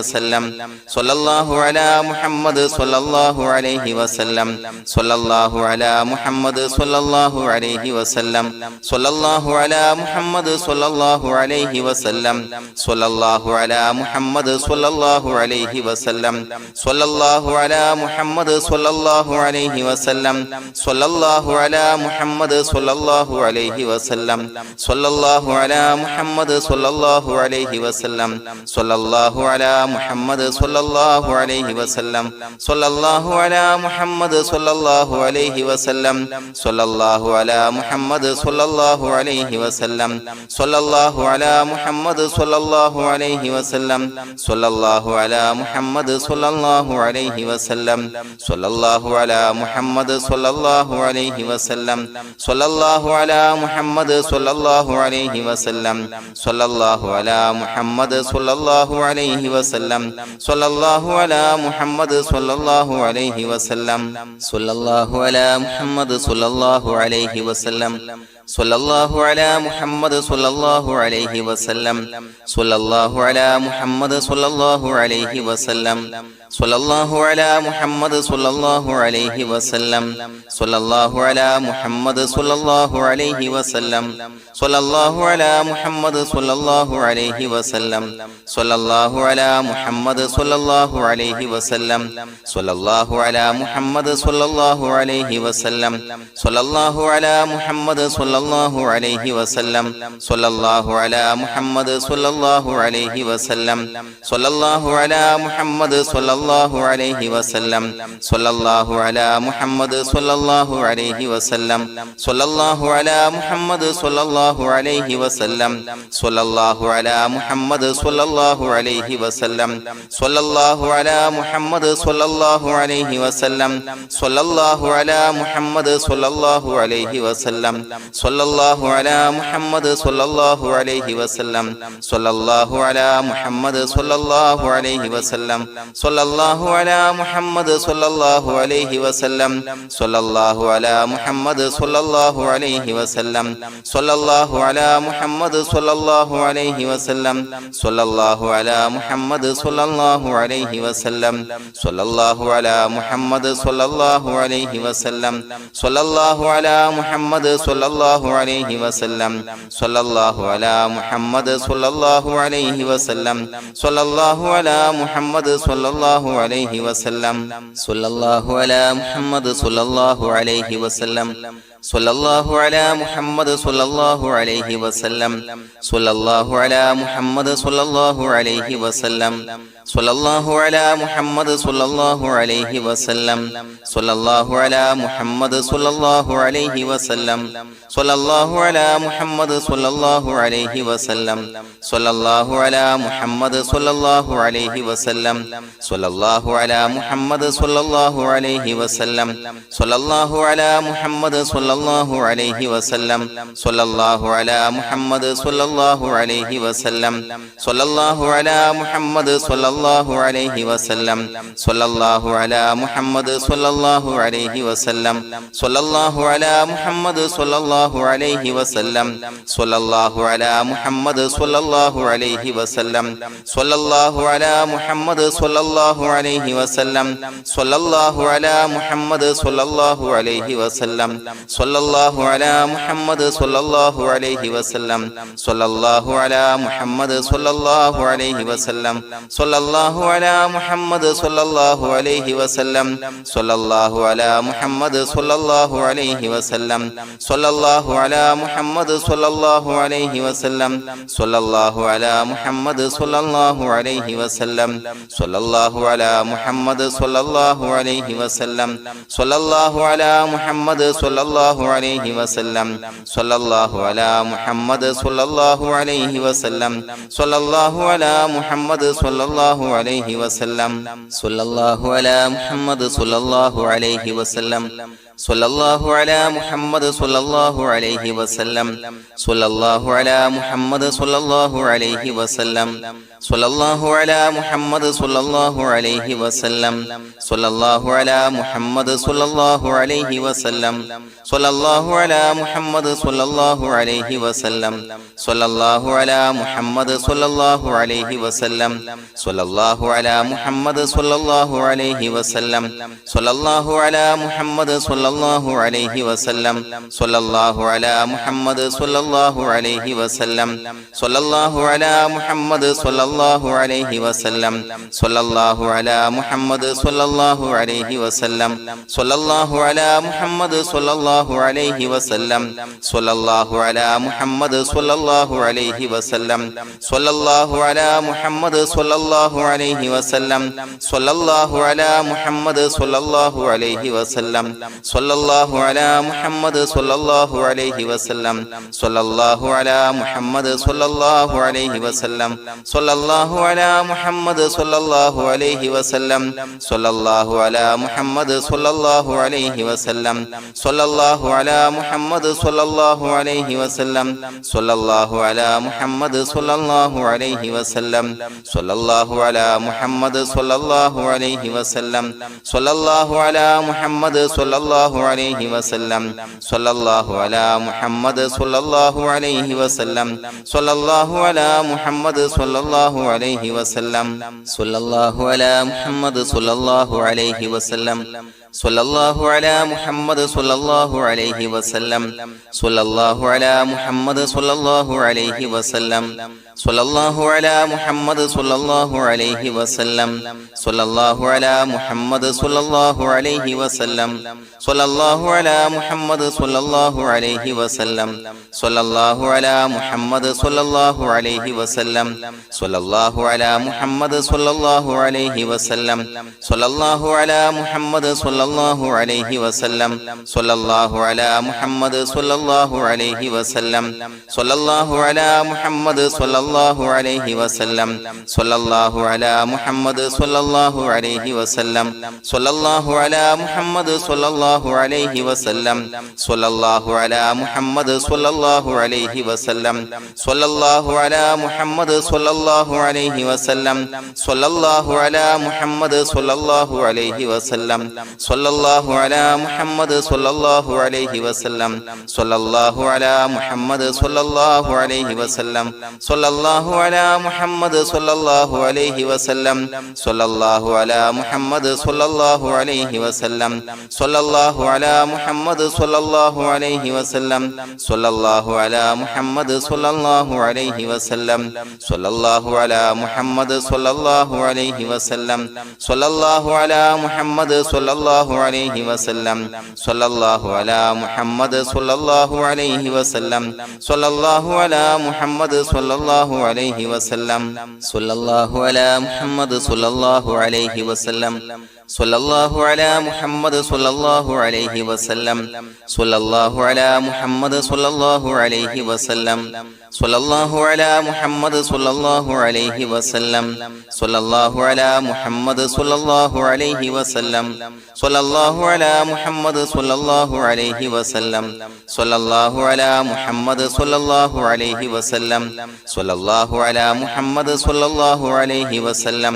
വസല്ലം സ്വല്ലല്ലാഹു അലാ മുഹമ്മദ് സ്വല്ലല്ലാഹു അലൈഹി വസല്ലം സ്വല്ലല്ലാഹു അലാ മുഹമ്മദ് സ്വല്ലല്ലാഹു അലൈഹി വസല്ലം സ്വല്ലല്ലാഹു അലാ മുഹമ്മദ് സ്വല്ലല്ലാഹു അലൈഹി വസല്ലം സ്വല്ലല്ലാഹു അലാ മുഹമ്മദ് സ്വല്ലല്ലാഹു അലൈഹി വസല്ലം സ്വല്ലല്ലാഹു അലാ മുഹമ്മദ് സ്വല്ലല്ലാഹു അലൈഹി വസല്ലം സ്വല്ലല്ലാഹു അലാ മുഹമ്മദ് സ്വല്ലല്ലാഹു അലൈഹി വസല്ലം സ്വല്ലല്ലാഹു അലാ മുഹമ്മദ് സ്വല്ലല്ലാഹു അലൈഹി വസല്ലം സ്വല്ലല്ലാഹു അലാ മുഹമ്മദ് സ്വല്ലല്ലാഹു അലൈഹി വസല്ലം സ്വല്ലല്ലാഹു അലാ മുഹമ്മദ് സ്വല്ലല്ലാഹു അലൈഹി വസല്ലം സ്വല്ലല്ലാഹു അലാ മുഹമ്മദ് സ്വല്ലല്ലാഹു അലൈഹി വസല്ലം സ്വല്ലല്ലാഹു അലാ മുഹമ്മദ് സ്വല്ലല്ലാഹു അലൈഹി വസല്ലം സ്വല്ലല്ലാഹു അലാ മുഹമ്മദ് സ്വല്ലല്ലാഹു അലൈഹി വസല്ലം സ്വല്ലല്ലാഹു അലാ മുഹമ്മദ് സ്വല്ലല്ലാഹു അലൈഹി വസല്ലം സ്വല്ലല്ലാഹു അലാ മുഹമ്മദ് സ്വല്ലല്ലാഹു അലൈഹി വസല്ലം സ്വല്ലല്ലാഹു അലാ മുഹമ്മദ് സ്വല്ലല്ലാഹു അലൈഹി വസല്ലം സ്വല്ലല്ലാഹു അലാ മുഹമ്മദ് സ്വല്ലല്ലാഹു അലൈഹി വസല്ലം സ്വല്ലല്ലാഹു അലാ മുഹമ്മദ് സ്വല്ലല്ലാഹു അലൈഹി വസല്ലം സ്വല്ലല്ലാഹു അലാ മുഹമ്മദ് സ്വല്ലല്ലാഹു അലൈഹി വസല്ലം സ്വല്ലല്ലാഹു അലാ മുഹമ്മദ് സ്വല്ലല്ലാഹു അലൈഹി വസല്ലം സ്വല്ലല്ലാഹു അലാ മുഹമ്മദ് സ്വല്ലല്ലാഹു അലൈഹി വസല്ലം സ്വല്ലല്ലാഹു അലാ മുഹമ്മദ് സ്വല്ലല്ലാഹു അലൈഹി വസല്ലം സ്വല്ലല്ലാഹു അലാ മുഹമ്മദ് സ്വല്ലല്ലാഹു അലൈഹി വസല്ലം സ്വല്ലല്ലാഹു അലാ മുഹമ്മദ് സ്വല്ലല്ലാഹു അലൈഹി വസല്ലം സ്വല്ലല്ലാഹു അലാ മുഹമ്മദ് സ്വല്ലല്ലാഹു സ്വല്ലല്ലാഹു അലൈഹി വസല്ലം സ്വല്ലല്ലാഹു അലാ മുഹമ്മദ് സ്വല്ലല്ലാഹു അലൈഹി വസല്ലം സ്വല്ലല്ലാഹു അലാ മുഹമ്മദ് സ്വല്ലല്ലാഹു അലൈഹി വസല്ലം സ്വല്ലല്ലാഹു അലാ മുഹമ്മദ് സ്വല്ലല്ലാഹു അലൈഹി വസല്ലം സ്വല്ലല്ലാഹു അലാ മുഹമ്മദ് സ്വല്ലല്ലാഹു അലൈഹി വസല്ലം സ്വല്ലല്ലാഹു അലാ മുഹമ്മദ് സ്വല്ലല്ലാഹു അലൈഹി വസല്ലം സ്വല്ലല്ലാഹു അലാ മുഹമ്മദ് സ്വല്ലല്ലാഹു അലൈഹി വസല്ലം സ്വല്ലല്ലാഹു അലാ മുഹമ്മദ് സ്വല്ലല്ലാഹു അലൈഹി വസല്ലം സ്വല്ലല്ലാഹു അലാ മുഹമ്മദ് സ്വല്ലല്ലാഹു അലൈഹി വസല്ലം സ്വല്ലല്ലാഹു അലാ മുഹമ്മദ് സ്വല്ലല്ലാഹു അലൈഹി വസല്ലം സ്വല്ലല്ലാഹു അലാ മുഹമ്മദ് സ്വല്ലല്ലാഹു അലൈഹി വസല്ലം സ്വല്ലല്ലാഹു അലാ മുഹമ്മദ് സ്വല്ലല്ലാഹു അലൈഹി വസല്ലം സ്വല്ലല്ലാഹു അലാ മുഹമ്മദ് സ്വല്ലല്ലാഹു അലൈഹി വസല്ലം സ്വല്ലല്ലാഹു അലാ മുഹമ്മദ് സ്വല്ലല്ലാഹു അലൈഹി വസല്ലം സ്വല്ലല്ലാഹു അലാ മുഹമ്മദ് സ്വല്ലല്ലാഹു അലൈഹി വസല്ലം സ്വല്ലല്ലാഹു അലാ മുഹമ്മദ് സ്വല്ലല്ലാഹു അലൈഹി വസല്ലം സ്വല്ലല്ലാഹു അലാ മുഹമ്മദ് സ്വല്ലല്ലാഹു അലൈഹി വസല്ലം സ്വല്ലല്ലാഹു അലാ മുഹമ്മദ് സ്വല്ലല്ലാഹു അലൈഹി വസല്ലം സ്വല്ലല്ലാഹു അലാ മുഹമ്മദ് സ്വല്ലല്ലാഹു അലൈഹി വസല്ലം സ്വല്ലല്ലാഹു അലാ മുഹമ്മദ് സ്വല്ലല്ലാഹു അലൈഹി വസല്ലം സ്വല്ലല്ലാഹു അലാ മുഹമ്മദ് സ്വല്ലല്ലാഹു അലൈഹി വസല്ലം സ്വല്ലല്ലാഹു അലാ മുഹമ്മദ് സ്വല്ലല്ലാഹു അലൈഹി വസല്ലം സ്വല്ലല്ലാഹു അലാ മുഹമ്മദ് സ്വല്ലല്ലാഹു അലൈഹി വസല്ലം സ്വല്ലല്ലാഹു അലാ മുഹമ്മദ് സ്വല്ലല്ലാഹു അലൈഹി വസല്ലം സ്വല്ലല്ലാഹു അലാ മുഹമ്മദ് സ്വല്ലല്ലാഹു അലൈഹി വസല്ലം സ്വല്ലല്ലാഹു അലാ മുഹമ്മദ് സ്വല്ലല്ലാഹു അലൈഹി വസല്ലം സ്വല്ലല്ലാഹു അലാ മുഹമ്മദ് സ്വല്ലല്ലാഹു അലൈഹി വസല്ലം സ്വല്ലല്ലാഹു അലാ മുഹമ്മദ് സ്വല്ലല്ലാഹു അലൈഹി വസല്ലം സ്വല്ലല്ലാഹു അലാ മുഹമ്മദ് സ്വല്ലല്ലാഹു അലൈഹി വസല്ലം സ്വല്ലല്ലാഹു അലാ മുഹമ്മദ് സ്വല്ലല്ലാഹു അലൈഹി വസല്ലം സ്വല്ലല്ലാഹു അലാ മുഹമ്മദ് സ്വല്ലല്ലാഹു അലൈഹി വസല്ലം സ്വല്ലല്ലാഹു അലാ മുഹമ്മദ് സ്വല്ലല്ലാഹു അലൈഹി വസല്ലം സ്വല്ലല്ലാഹു അലാ മുഹമ്മദ് സ്വല്ലല്ലാഹു അലൈഹി വസല്ലം സ്വല്ലല്ലാഹു അലാ മുഹമ്മദ് സ്വല്ലല്ലാഹു അലൈഹി വസല്ലം സ്വല്ലല്ലാഹു അലാ മുഹമ്മദ് സ്വല്ലല്ലാഹു അലൈഹി വസല്ലം സ്വല്ലല്ലാഹു അലാ മുഹമ്മദ് സ്വല്ലല്ലാഹു അലൈഹി വസല്ലം സ്വല്ലല്ലാഹു അലാ മുഹമ്മദ് സ്വല്ലല്ലാഹു അലൈഹി വസല്ലം സ്വല്ലല്ലാഹു അലാ മുഹമ്മദ് സ്വല്ലല്ലാഹു അലൈഹി വസല്ലം സ്വല്ലല്ലാഹു അലാ മുഹമ്മദ് സ്വല്ലല്ലാഹു അലൈഹി വസല്ലം സ്വല്ലല്ലാഹു അലാ മുഹമ്മദ് സ്വല്ലല്ലാഹു അലൈഹി വസല്ലം സ്വല്ലല്ലാഹു അലാ മുഹമ്മദ് സ്വല്ലല്ലാഹു അലൈഹി വസല്ലം സ്വല്ലല്ലാഹു അലാ മുഹമ്മദ് സ്വല്ലല്ലാഹു അലൈഹി വസല്ലം സ്വല്ലല്ലാഹു അലാ മുഹമ്മദ് സ്വല്ലല്ലാഹു അലൈഹി വസല്ലം സ്വല്ലല്ലാഹു അലാ മുഹമ്മദ് സ്വല്ലല്ലാഹു അലൈഹി വസല്ലം സ്വല്ലല്ലാഹു അലാ മുഹമ്മദ് സ്വല്ലല്ലാഹു അലൈഹി വസല്ലം സ്വല്ലല്ലാഹു അലാ മുഹമ്മദ് സ്വല്ലല്ലാഹു അലൈഹി വസല്ലം സ്വല്ലല്ലാഹു അലാ മുഹമ്മദ് സ്വല്ലല്ലാഹു അലൈഹി വസല്ലം സ്വല്ലല്ലാഹു അലാ മുഹമ്മദ് സ്വല്ലല്ലാഹു അലൈഹി വസല്ലം സ്വല്ലല്ലാഹു അലാ മുഹമ്മദ് സ്വല്ലല്ലാഹു അലൈഹി വസല്ലം സ്വല്ലല്ലാഹു അലാ മുഹമ്മദ് സ്വല്ലല്ലാഹു അലൈഹി വസല്ലം സ്വല്ലല്ലാഹു അലാ മുഹമ്മദ് സ്വല്ലല്ലാഹു അലൈഹി വസല്ലം സ്വല്ലല്ലാഹു അലാ മുഹമ്മദ് സ്വല്ലല്ലാഹു അലൈഹി വസല്ലം സ്വല്ലല്ലാഹു അലാ മുഹമ്മദ് സ്വല്ലല്ലാഹു അലൈഹി വസല്ലം സ്വല്ലല്ലാഹു അലാ മുഹമ്മദ് സ്വല്ലല്ലാഹു അലൈഹി വസല്ലം സ്വല്ലല്ലാഹു അലാ മുഹമ്മദ് സ്വല്ലല്ലാഹു അലൈഹി വസല്ലം സ്വല്ലല്ലാഹു അലാ മുഹമ്മദ് സ്വല്ലല്ലാഹു അലൈഹി വസല്ലം സ്വല്ലല്ലാഹു അലാ മുഹമ്മദ് സ്വല്ലല്ലാഹു അലൈഹി വസല്ലം സ്വല്ലല്ലാഹു അലാ മുഹമ്മദ് സ്വല്ലല്ലാഹു അലൈഹി വസല്ലം സ്വല്ലല്ലാഹു അലാ മുഹമ്മദ് സ്വല്ലല്ലാഹു അലൈഹി വസല്ലം സ്വല്ലല്ലാഹു അലാ മുഹമ്മദ് സ്വല്ലല്ലാഹു അലൈഹി വസല്ലം സ്വല്ലല്ലാഹു അലാ മുഹമ്മദ് സ്വല്ലല്ലാഹു അലൈഹി വസല്ലം സ്വല്ലല്ലാഹു അലാ മുഹമ്മദ് സ്വല്ലല്ലാഹു അലൈഹി വസല്ലം സ്വല്ലല്ലാഹു അലാ മുഹമ്മദ് സ്വല്ലല്ലാഹു അലൈഹി വസല്ലം സ്വല്ലല്ലാഹു അലാ മുഹമ്മദ് സ്വല്ലല്ലാഹു അലൈഹി വസല്ലം സ്വല്ലല്ലാഹു അലാ മുഹമ്മദ് സ്വല്ലല്ലാഹു അലൈഹി വസല്ലം സ്വല്ലല്ലാഹു അലാ മുഹമ്മദ് സ്വല്ലല്ലാഹു അലൈഹി വസല്ലം സ്വല്ലല്ലാഹു അലാ മുഹമ്മദ് സ്വല്ലല്ലാഹു അലൈഹി വസല്ലം സ്വല്ലല്ലാഹു അലാ മുഹമ്മദ് സ്വല്ലല്ലാഹു അലൈഹി വസല്ലം സ്വല്ലല്ലാഹു അലാ മുഹമ്മദ് സ്വല്ലല്ലാഹു അലൈഹി വസല്ലം സ്വല്ലല്ലാഹു അലാ മുഹമ്മദ് സ്വല്ലല്ലാഹു അലൈഹി വസല്ലം സ്വല്ലല്ലാഹു അലാ മുഹമ്മദ് സ്വല്ലല്ലാഹു അലൈഹി വസല്ലം സ്വല്ലല്ലാഹു അലാ മുഹമ്മദ് സ്വല്ലല്ലാഹു അലൈഹി വസല്ലം സ്വല്ലല്ലാഹു അലാ മുഹമ്മദ് സ്വല്ലല്ലാഹു അലൈഹി വസല്ലം സ്വല്ലല്ലാഹു അലാ മുഹമ്മദ് സ്വല്ലല്ലാഹു അലൈഹി വസല്ലം സ്വല്ലല്ലാഹു അലാ മുഹമ്മദ് സ്വല്ലല്ലാഹു അലൈഹി വസല്ലം സ്വല്ലല്ലാഹു അലാ മുഹമ്മദ് സ്വല്ലല്ലാഹു അലൈഹി വസല്ലം സ്വല്ലല്ലാഹു അലാ മുഹമ്മദ് സ്വല്ലല്ലാഹു അലൈഹി വസല്ലം സ്വല്ലല്ലാഹു അലാ മുഹമ്മദ് സ്വല്ലല്ലാഹു അലൈഹി വസല്ലം സ്വല്ലല്ലാഹു അലാ മുഹമ്മദ് സ്വല്ലല്ലാഹു അലൈഹി വസല്ലം സ്വല്ലല്ലാഹു അലാ മുഹമ്മദ് സ്വല്ലല്ലാഹു അലൈഹി വസല്ലം സ്വല്ലല്ലാഹു അലാ മുഹമ്മദ് സ്വല്ലല്ലാഹു അലൈഹി വസല്ലം സ്വല്ലല്ലാഹു അലാ മുഹമ്മദ് സ്വല്ലല്ലാഹു അലൈഹി വസല്ലം സ്വല്ലല്ലാഹു അലാ മുഹമ്മദ് സ്വല്ലല്ലാഹു അലൈഹി വസല്ലം സ്വല്ലല്ലാഹു അലാ മുഹമ്മദ് സ്വല്ലല്ലാഹു അലൈഹി വസല്ലം സ്വല്ലല്ലാഹു അലാ മുഹമ്മദ് സ്വല്ലല്ലാഹു അലൈഹി വസല്ലം സ്വല്ലല്ലാഹു അലാ മുഹമ്മദ് സ്വല്ലല്ലാഹു അലൈഹി വസല്ലം സ്വല്ലല്ലാഹു അലാ മുഹമ്മദ് സ്വല്ലല്ലാഹു അലൈഹി വസല്ലം സ്വല്ലല്ലാഹു അലാ മുഹമ്മദ് സ്വല്ലല്ലാഹു അലൈഹി വസല്ലം സ്വല്ലല്ലാഹു അലാ മുഹമ്മദ് സ്വല്ലല്ലാഹു അലൈഹി വസല്ലം സ്വല്ലല്ലാഹു അലാ മുഹമ്മദ് സ്വല്ലല്ലാഹു അലൈഹി വസല്ലം സ്വല്ലല്ലാഹു അലാ മുഹമ്മദ് സ്വല്ലല്ലാഹു അലൈഹി വസല്ലം സ്വല്ലല്ലാഹു അലാ മുഹമ്മദ് സ്വല്ലല്ലാഹു അലൈഹി വസല്ലം സ്വല്ലല്ലാഹു അലാ മുഹമ്മദ് സ്വല്ലല്ലാഹു അലൈഹി വസല്ലം സ്വല്ലല്ലാഹു അലാ മുഹമ്മദ് സ്വല്ലല്ലാഹു അലൈഹി വസല്ലം സ്വല്ലല്ലാഹു അലാ മുഹമ്മദ് സ്വല്ലല്ലാഹു അലൈഹി വസല്ലം സ്വല്ലല്ലാഹു അലാ മുഹമ്മദ് സ്വല്ലല്ലാഹു അലൈഹി വസല്ലം സ്വല്ലല്ലാഹു അലാ മുഹമ്മദ് സ്വല്ലല്ലാഹു അലൈഹി വസല്ലം സ്വല്ലല്ലാഹു അലാ മുഹമ്മദ് സ്വല്ലല്ലാഹു അലൈഹി വസല്ലം സ്വല്ലല്ലാഹു അലാ മുഹമ്മദ് സ്വല്ലല്ലാഹു അലൈഹി വസല്ലം സ്വല്ലല്ലാഹു അലാ മുഹമ്മദ് സ്വല്ലല്ലാഹു അലൈഹി വസല്ലം സ്വല്ലല്ലാഹു അലാ മുഹമ്മദ് സ്വല്ലല്ലാഹു അലൈഹി വസല്ലം സ്വല്ലല്ലാഹു അലാ മുഹമ്മദ് സ്വല്ലല്ലാഹു അലൈഹി വസല്ലം സ്വല്ലല്ലാഹു അലാ മുഹമ്മദ് സ്വല്ലല്ലാഹു അലൈഹി വസല്ലം സ്വല്ലല്ലാഹു അലാ മുഹമ്മദ് സ്വല്ലല്ലാഹു അലൈഹി വസല്ലം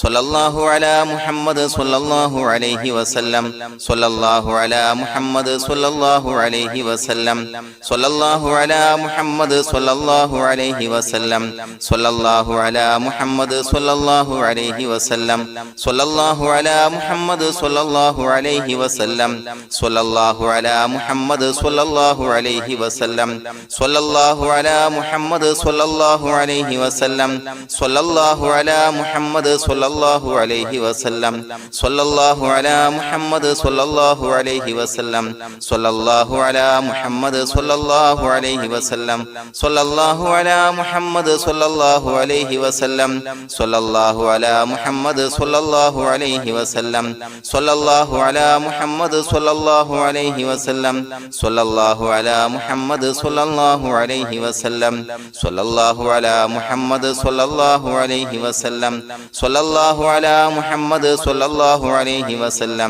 സ്വല്ലല്ലാഹു അലാ മുഹമ്മദ് സ്വല്ലല്ലാഹു അലൈഹി വസല്ലം സ്വല്ലല്ലാഹു അലാ മുഹമ്മദ് സ്വല്ലല്ലാഹു അലൈഹി വസല്ലം സ്വല്ലല്ലാഹു അലാ മുഹമ്മദ് സ്വല്ലല്ലാഹു അലൈഹി വസല്ലം സ്വല്ലല്ലാഹു അലാ മുഹമ്മദ് സ്വല്ലല്ലാഹു അലൈഹി വസല്ലം സ്വല്ലല്ലാഹു അലാ മുഹമ്മദ് സ്വല്ലല്ലാഹു അലൈഹി വസല്ലം സ്വല്ലല്ലാഹു അലാ മുഹമ്മദ് സ്വല്ലല്ലാഹു അലൈഹി വസല്ലം സ്വല്ലല്ലാഹു അലാ മുഹമ്മദ് സ്വല്ലല്ലാഹു അലൈഹി വസല്ലം സ്വല്ലല്ലാഹു അലാ മുഹമ്മദ് സ്വല്ലല്ലാഹു അലൈഹി വസല്ലം സ്വല്ലല്ലാഹു അലാ മുഹമ്മദ് സ്വല്ലല്ലാഹു അലൈഹി വസല്ലം സ്വല്ലല്ലാഹു അലാ മുഹമ്മദ് സ്വല്ലല്ലാഹു അലൈഹി വസല്ലം സ്വല്ലല്ലാഹു അലാ മുഹമ്മദ് സ്വല്ലല്ലാഹു അലൈഹി വസല്ലം സ്വല്ലല്ലാഹു അലാ മുഹമ്മദ് സ്വല്ലല്ലാഹു അലൈഹി വസല്ലം സ്വല്ലല്ലാഹു അലാ മുഹമ്മദ് സ്വല്ലല്ലാഹു അലൈഹി വസല്ലം സ്വല്ലല്ലാഹു അലാ മുഹമ്മദ് സ്വല്ലല്ലാഹു അലൈഹി വസല്ലം സ്വല്ലല്ലാഹു അലാ മുഹമ്മദ് സ്വല്ലല്ലാഹു അലൈഹി വസല്ലം സ്വല്ലല്ലാഹു അലാ മുഹമ്മദ് സ്വല്ലല്ലാഹു അലൈഹി വസല്ലം സ്വല്ലല്ലാഹു അലാ മുഹമ്മദ് സ്വല്ലല്ലാഹു അലൈഹി വസല്ലം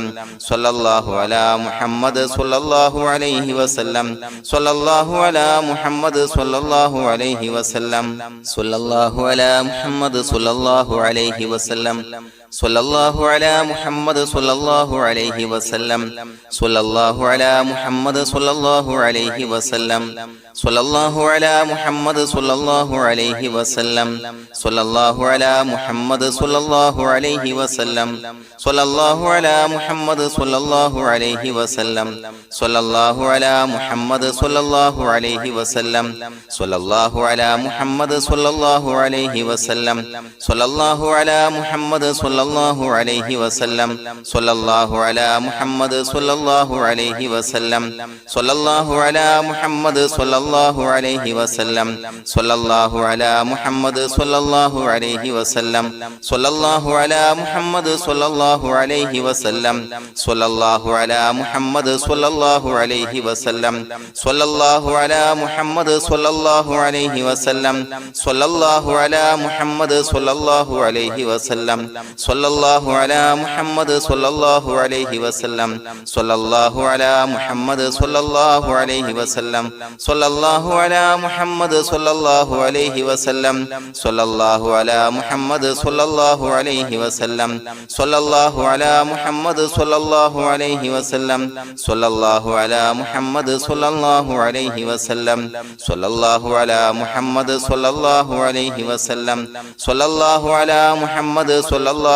സ്വല്ലല്ലാഹു അലാ മുഹമ്മദ് സ്വല്ലല്ലാഹു അലൈഹി വസല്ലം സ്വല്ലല്ലാഹു അലാ മുഹമ്മദ് സ്വല്ലല്ലാഹു അലൈഹി വസല്ലം സ്വല്ലല്ലാഹു അലാ മുഹമ്മദ് സ്വല്ലല്ലാഹു അലൈഹി വസല്ലം സ്വല്ലല്ലാഹു അലാ മുഹമ്മദ് സ്വല്ലല്ലാഹു അലൈഹി വസല്ലം സ്വല്ലല്ലാഹു അലാ മുഹമ്മദ് സ്വല്ലല്ലാഹു അലൈഹി വസല്ലം സ്വല്ലല്ലാഹു അലാ മുഹമ്മദ് സ്വല്ലല്ലാഹു അലൈഹി വസല്ലം സ്വല്ലല്ലാഹു അലാ മുഹമ്മദ് സ്വല്ലല്ലാഹു അലൈഹി വസല്ലം സ്വല്ലല്ലാഹു അലാ മുഹമ്മദ് സ്വല്ലല്ലാഹു അലൈഹി വസല്ലം സ്വല്ലല്ലാഹു അലാ മുഹമ്മദ് സ്വല്ലല്ലാഹു അലൈഹി വസല്ലം സ്വല്ലല്ലാഹു അലാ മുഹമ്മദ് സ്വല്ലല്ലാഹു അലൈഹി വസല്ലം സ്വല്ലല്ലാഹു അലാ മുഹമ്മദ് സ്വല്ലല്ലാഹു അലൈഹി വസല്ലം സ്വല്ലല്ലാഹു അലാ മുഹമ്മദ് സ്വല്ലല്ലാഹു അലൈഹി വസല്ലം സ്വല്ലല്ലാഹു അലാ മുഹമ്മദ് സ്വല്ലല്ലാഹു അലൈഹി വസല്ലം സ്വല്ലല്ലാഹു അലാ മുഹമ്മദ് സ്വല്ലല്ലാഹു അലൈഹി വസല്ലം സ്വല്ലല്ലാഹു അലാ മുഹമ്മദ് സ്വല്ലല്ലാഹു അലൈഹി വസല്ലം സ്വല്ലല്ലാഹു അലാ മുഹമ്മദ് സ്വല്ലല്ലാഹു അലൈഹി വസല്ലം സ്വല്ലല്ലാഹു അലാ മുഹമ്മദ് സ്വല്ലല്ലാഹു അലൈഹി വസല്ലം സ്വല്ലല്ലാഹു അലാ മുഹമ്മദ് സ്വല്ലല്ലാഹു അലൈഹി വസല്ലം സ്വല്ലല്ലാഹു അലാ മുഹമ്മദ് സ്വല്ലല്ലാഹു അലൈഹി വസല്ലം സ്വല്ലല്ലാഹു അലാ മുഹമ്മദ് സ്വല്ലല്ലാഹു അലൈഹി വസല്ലം സ്വല്ലല്ലാഹു അലാ മുഹമ്മദ് സ്വല്ലല്ലാഹു അലൈഹി വസല്ലം സ്വല്ലല്ലാഹു അലാ മുഹമ്മദ് സ്വല്ലല്ലാഹു അലൈഹി വസല്ലം സ്വല്ലല്ലാഹു അലാ മുഹമ്മദ് സ്വല്ലല്ലാഹു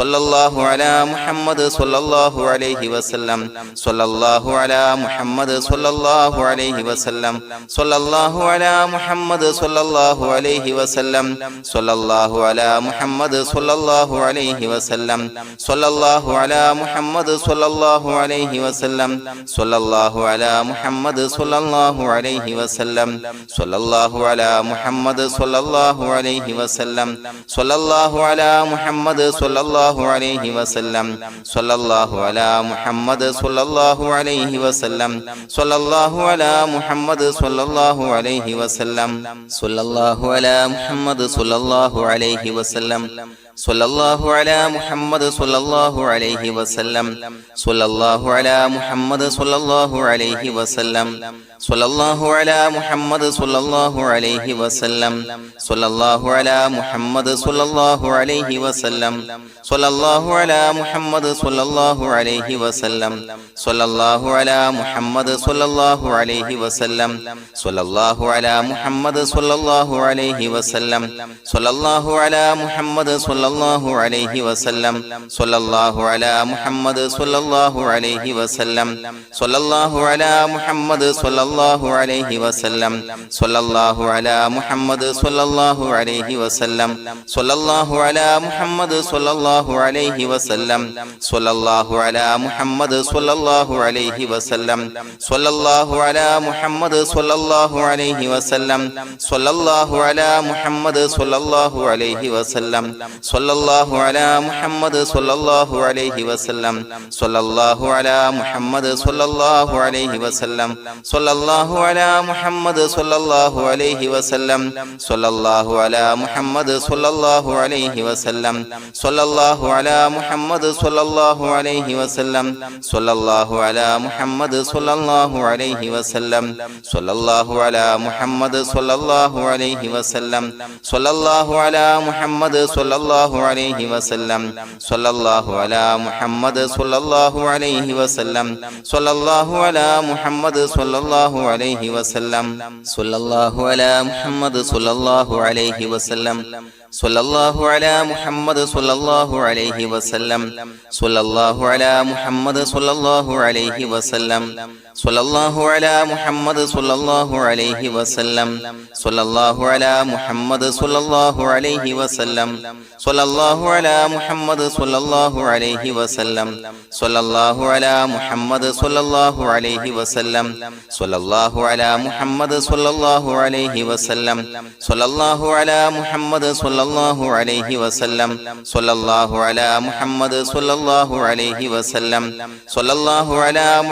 സ്വല്ലല്ലാഹു അലാ മുഹമ്മദ് സ്വല്ലല്ലാഹു അലൈഹി വസല്ലം സ്വല്ലല്ലാഹു അലാ മുഹമ്മദ് സ്വല്ലല്ലാഹു അലൈഹി വസല്ലം സ്വല്ലല്ലാഹു അലാ മുഹമ്മദ് സ്വല്ലല്ലാഹു അലൈഹി വസല്ലം സ്വല്ലല്ലാഹു അലാ മുഹമ്മദ് സ്വല്ലല്ലാഹു അലൈഹി വസല്ലം സ്വല്ലല്ലാഹു അലാ മുഹമ്മദ് സ്വല്ലല്ലാഹു അലൈഹി വസല്ലം സ്വല്ലല്ലാഹു അലാ മുഹമ്മദ് സ്വല്ലല്ലാഹു അലൈഹി വസല്ലം സ്വല്ലല്ലാഹു അലാ മുഹമ്മദ് സ്വല്ലല്ലാഹു അലൈഹി വസല്ലം സ്വല്ലല്ലാഹു അലാ മുഹമ്മദ് സ്വല്ലല്ലാഹു അലൈഹി വസല്ലം സ്വല്ലല്ലാഹു അലാ മുഹമ്മദ് സ്വല്ലല്ലാഹു അലൈഹി വസല്ലം സ്വല്ലല്ലാഹു അലാ മുഹമ്മദ് സ്വല്ലല്ലാഹു അലൈഹി വസല്ലം സ്വല്ലല്ലാഹു അലാ മുഹമ്മദ് സ്വല്ലല്ലാഹു അലൈഹി വസല്ലം സ്വല്ലല്ലാഹു അലാ മുഹമ്മദ് സ്വല്ലല്ലാഹു അലൈഹി വസല്ലം സ്വല്ലല്ലാഹു അലാ മുഹമ്മദ് സ്വല്ലല്ലാഹു അലൈഹി വസല്ലം സ്വല്ലല്ലാഹു അലാ മുഹമ്മദ് സ്വല്ലല്ലാഹു അലൈഹി വസല്ലം സ്വല്ലല്ലാഹു അലാ മുഹമ്മദ് സ്വല്ലല്ലാഹു അലൈഹി വസല്ലം സ്വല്ലല്ലാഹു അലാ മുഹമ്മദ് സ്വല്ലല്ലാഹു അലൈഹി വസല്ലം സ്വല്ലല്ലാഹു അലാ മുഹമ്മദ് സ്വല്ലല്ലാഹു അലൈഹി വസല്ലം സ്വല്ലല്ലാഹു അലാ മുഹമ്മദ് സ്വല്ലല്ലാഹു അലൈഹി വസല്ലം സ്വല്ലല്ലാഹു അലാ മുഹമ്മദ് സ്വല്ലല്ലാഹു അലൈഹി വസല്ലം സ്വല്ലല്ലാഹു അലാ മുഹമ്മദ് സ്വല്ലല്ലാഹു അലൈഹി വസല്ലം സ്വല്ലല്ലാഹു അലാ മുഹമ്മദ് സ്വല്ലല്ലാഹു അലൈഹി വസല്ലം സ്വല്ലല്ലാഹു അലാ മുഹമ്മദ് സ്വല്ലല്ലാഹു അലൈഹി വസല്ലം സ്വല്ലല്ലാഹു അലാ മുഹമ്മദ് സ്വല്ലല്ലാഹു അലൈഹി വസല്ലം സ്വല്ലല്ലാഹു അലാ മുഹമ്മദ് സ്വല്ലല്ലാഹു അലൈഹി വസല്ലം സ്വല്ലല്ലാഹു അലാ മുഹമ്മദ് സ്വല്ലല്ലാഹു അലൈഹി വസല്ലം സ്വല്ലല്ലാഹു അലാ മുഹമ്മദ് സ്വല്ലല്ലാഹു അലൈഹി വസല്ലം സ്വല്ലല്ലാഹു അലാ മുഹമ്മദ് സ്വല്ലല്ലാഹു അലൈഹി വസല്ലം സ്വല്ലല്ലാഹു അലാ മുഹമ്മദ് സ്വല്ലല്ലാഹു അലൈഹി വസല്ലം സ്വല്ലല്ലാഹു അലാ മുഹമ്മദ് സ്വല്ലല്ലാഹു അലൈഹി വസല്ലം സ്വല്ലല്ലാഹു അലാ മുഹമ്മദ് സ്വല്ലല്ലാഹു അലൈഹി വസല്ലം സ്വല്ലല്ലാഹു അലാ മുഹമ്മദ് സ്വല്ലല്ലാഹു അലൈഹി വസല്ലം സ്വല്ലല്ലാഹു അലാ മുഹമ്മദ് സ്വല്ലല്ലാഹു അലൈഹി വസല്ലം സ്വല്ലല്ലാഹു അലാ മുഹമ്മദ് സ്വല്ലല്ലാഹു അലൈഹി വസല്ലം സ്വല്ലല്ലാഹു അലാ മുഹമ്മദ് സ്വല്ലല്ലാഹു അലൈഹി വസല്ലം സ്വല്ലല്ലാഹു അലാ മുഹമ്മദ് സ്വല്ലല്ലാഹു അലൈഹി വസല്ലം സ്വല്ലല്ലാഹു അലാ മുഹമ്മദ് സ്വല്ലല്ലാഹു അലൈഹി വസല്ലം സ്വല്ലല്ലാഹു അലാ മുഹമ്മദ് സ്വല്ലല്ലാഹു അലൈഹി വസല്ലം സ്വല്ലല്ലാഹു അലാ മുഹമ്മദ് സ്വല്ലല്ലാഹു അലൈഹി വസല്ലം സ്വല്ലല്ലാഹു അലാ മുഹമ്മദ് സ്വല്ലല്ലാഹു അലൈഹി വസല്ലം സ്വല്ലല്ലാഹു അലാ മുഹമ്മദ് സ്വല്ലല്ലാഹു അലൈഹി വസല്ലം സ്വല്ലല്ലാഹു അലാ മുഹമ്മദ് സ്വല്ലല്ലാഹു അലൈഹി വസല്ലം സ്വല്ലല്ലാഹു അലാ മുഹമ്മദ് സ്വല്ലല്ലാഹു അലൈഹി വസല്ലം സ്വല്ലല്ലാഹു അലാ മുഹമ്മദ് സ്വല്ലല്ലാഹു അലൈഹി വസല്ലം സ്വല്ലല്ലാഹു അലാ മുഹമ്മദ് സ്വല്ലല്ലാഹു അലൈഹി വസല്ലം സ്വല്ലല്ലാഹു അലാ മുഹമ്മദ് സ്വല്ലല്ലാഹു അലൈഹി വസല്ലം സ്വല്ലല്ലാഹു അലാ മുഹമ്മദ് സ്വല്ലല്ലാഹു അലൈഹി വസല്ലം സ്വല്ലല്ലാഹു അലാ മുഹമ്മദ് സ്വല്ലല്ലാഹു അലൈഹി വസല്ലം സ്വല്ലല്ലാഹു അലാ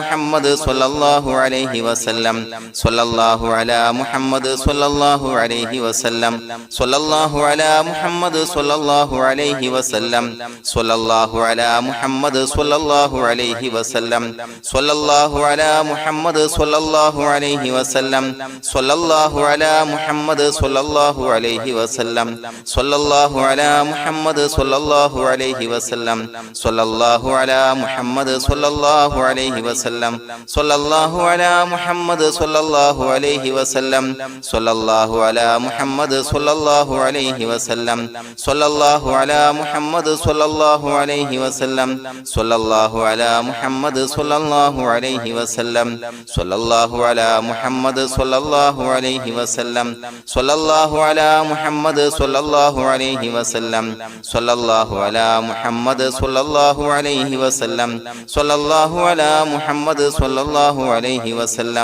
മുഹമ്മദ് സ്വല്ലല്ലാഹു അലൈഹി വസല്ലം സ്വല്ലല്ലാഹു അലാ മുഹമ്മദ് സ്വല്ലല്ലാഹു അലൈഹി വസല്ലം സ്വല്ലല്ലാഹു അലാ മുഹമ്മദ് സ്വല്ലല്ലാഹു അലൈഹി വസല്ലം സ്വല്ലല്ലാഹു അലാ മുഹമ്മദ് സ്വല്ലല്ലാഹു അലൈഹി വസല്ലം സ്വല്ലല്ലാഹു അലാ മുഹമ്മദ് സ്വല്ലല്ലാഹു അലൈഹി വസല്ലം സ്വല്ലല്ലാഹു അലാ മുഹമ്മദ് സ്വല്ലല്ലാഹു അലൈഹി വസല്ലം സ്വല്ലല്ലാഹു അലാ മുഹമ്മദ് സ്വല്ലല്ലാഹു അലൈഹി വസല്ലം സ്വല്ലല്ലാഹു അലാ മുഹമ്മദ് സ്വല്ലല്ലാഹു അലൈഹി വസല്ലം സ്വല്ലല്ലാഹു അലാ മുഹമ്മദ് സ്വല്ലല്ലാഹു അലൈഹി വസല്ലം സ്വല്ലല്ലാഹു അലാ മുഹമ്മദ് സ്വല്ലല്ലാഹു അലൈഹി വസല്ലം സ്വല്ലല്ലാഹു അലാ മുഹമ്മദ് സ്വല്ലല്ലാഹു അലൈഹി വസല്ലം സ്വല്ലല്ലാഹു അലാ മുഹമ്മദ് സ്വല്ലല്ലാഹു അലൈഹി വസല്ലം സ്വല്ലല്ലാഹു അലാ മുഹമ്മദ് സ്വല്ലല്ലാഹു അലൈഹി വസല്ലം സ്വല്ലല്ലാഹു അലാ മുഹമ്മദ് സ്വല്ലല്ലാഹു അലൈഹി വസല്ലം സ്വല്ലല്ലാഹു അലാ മുഹമ്മദ് സ്വല്ലല്ലാഹു അലൈഹി വസല്ലം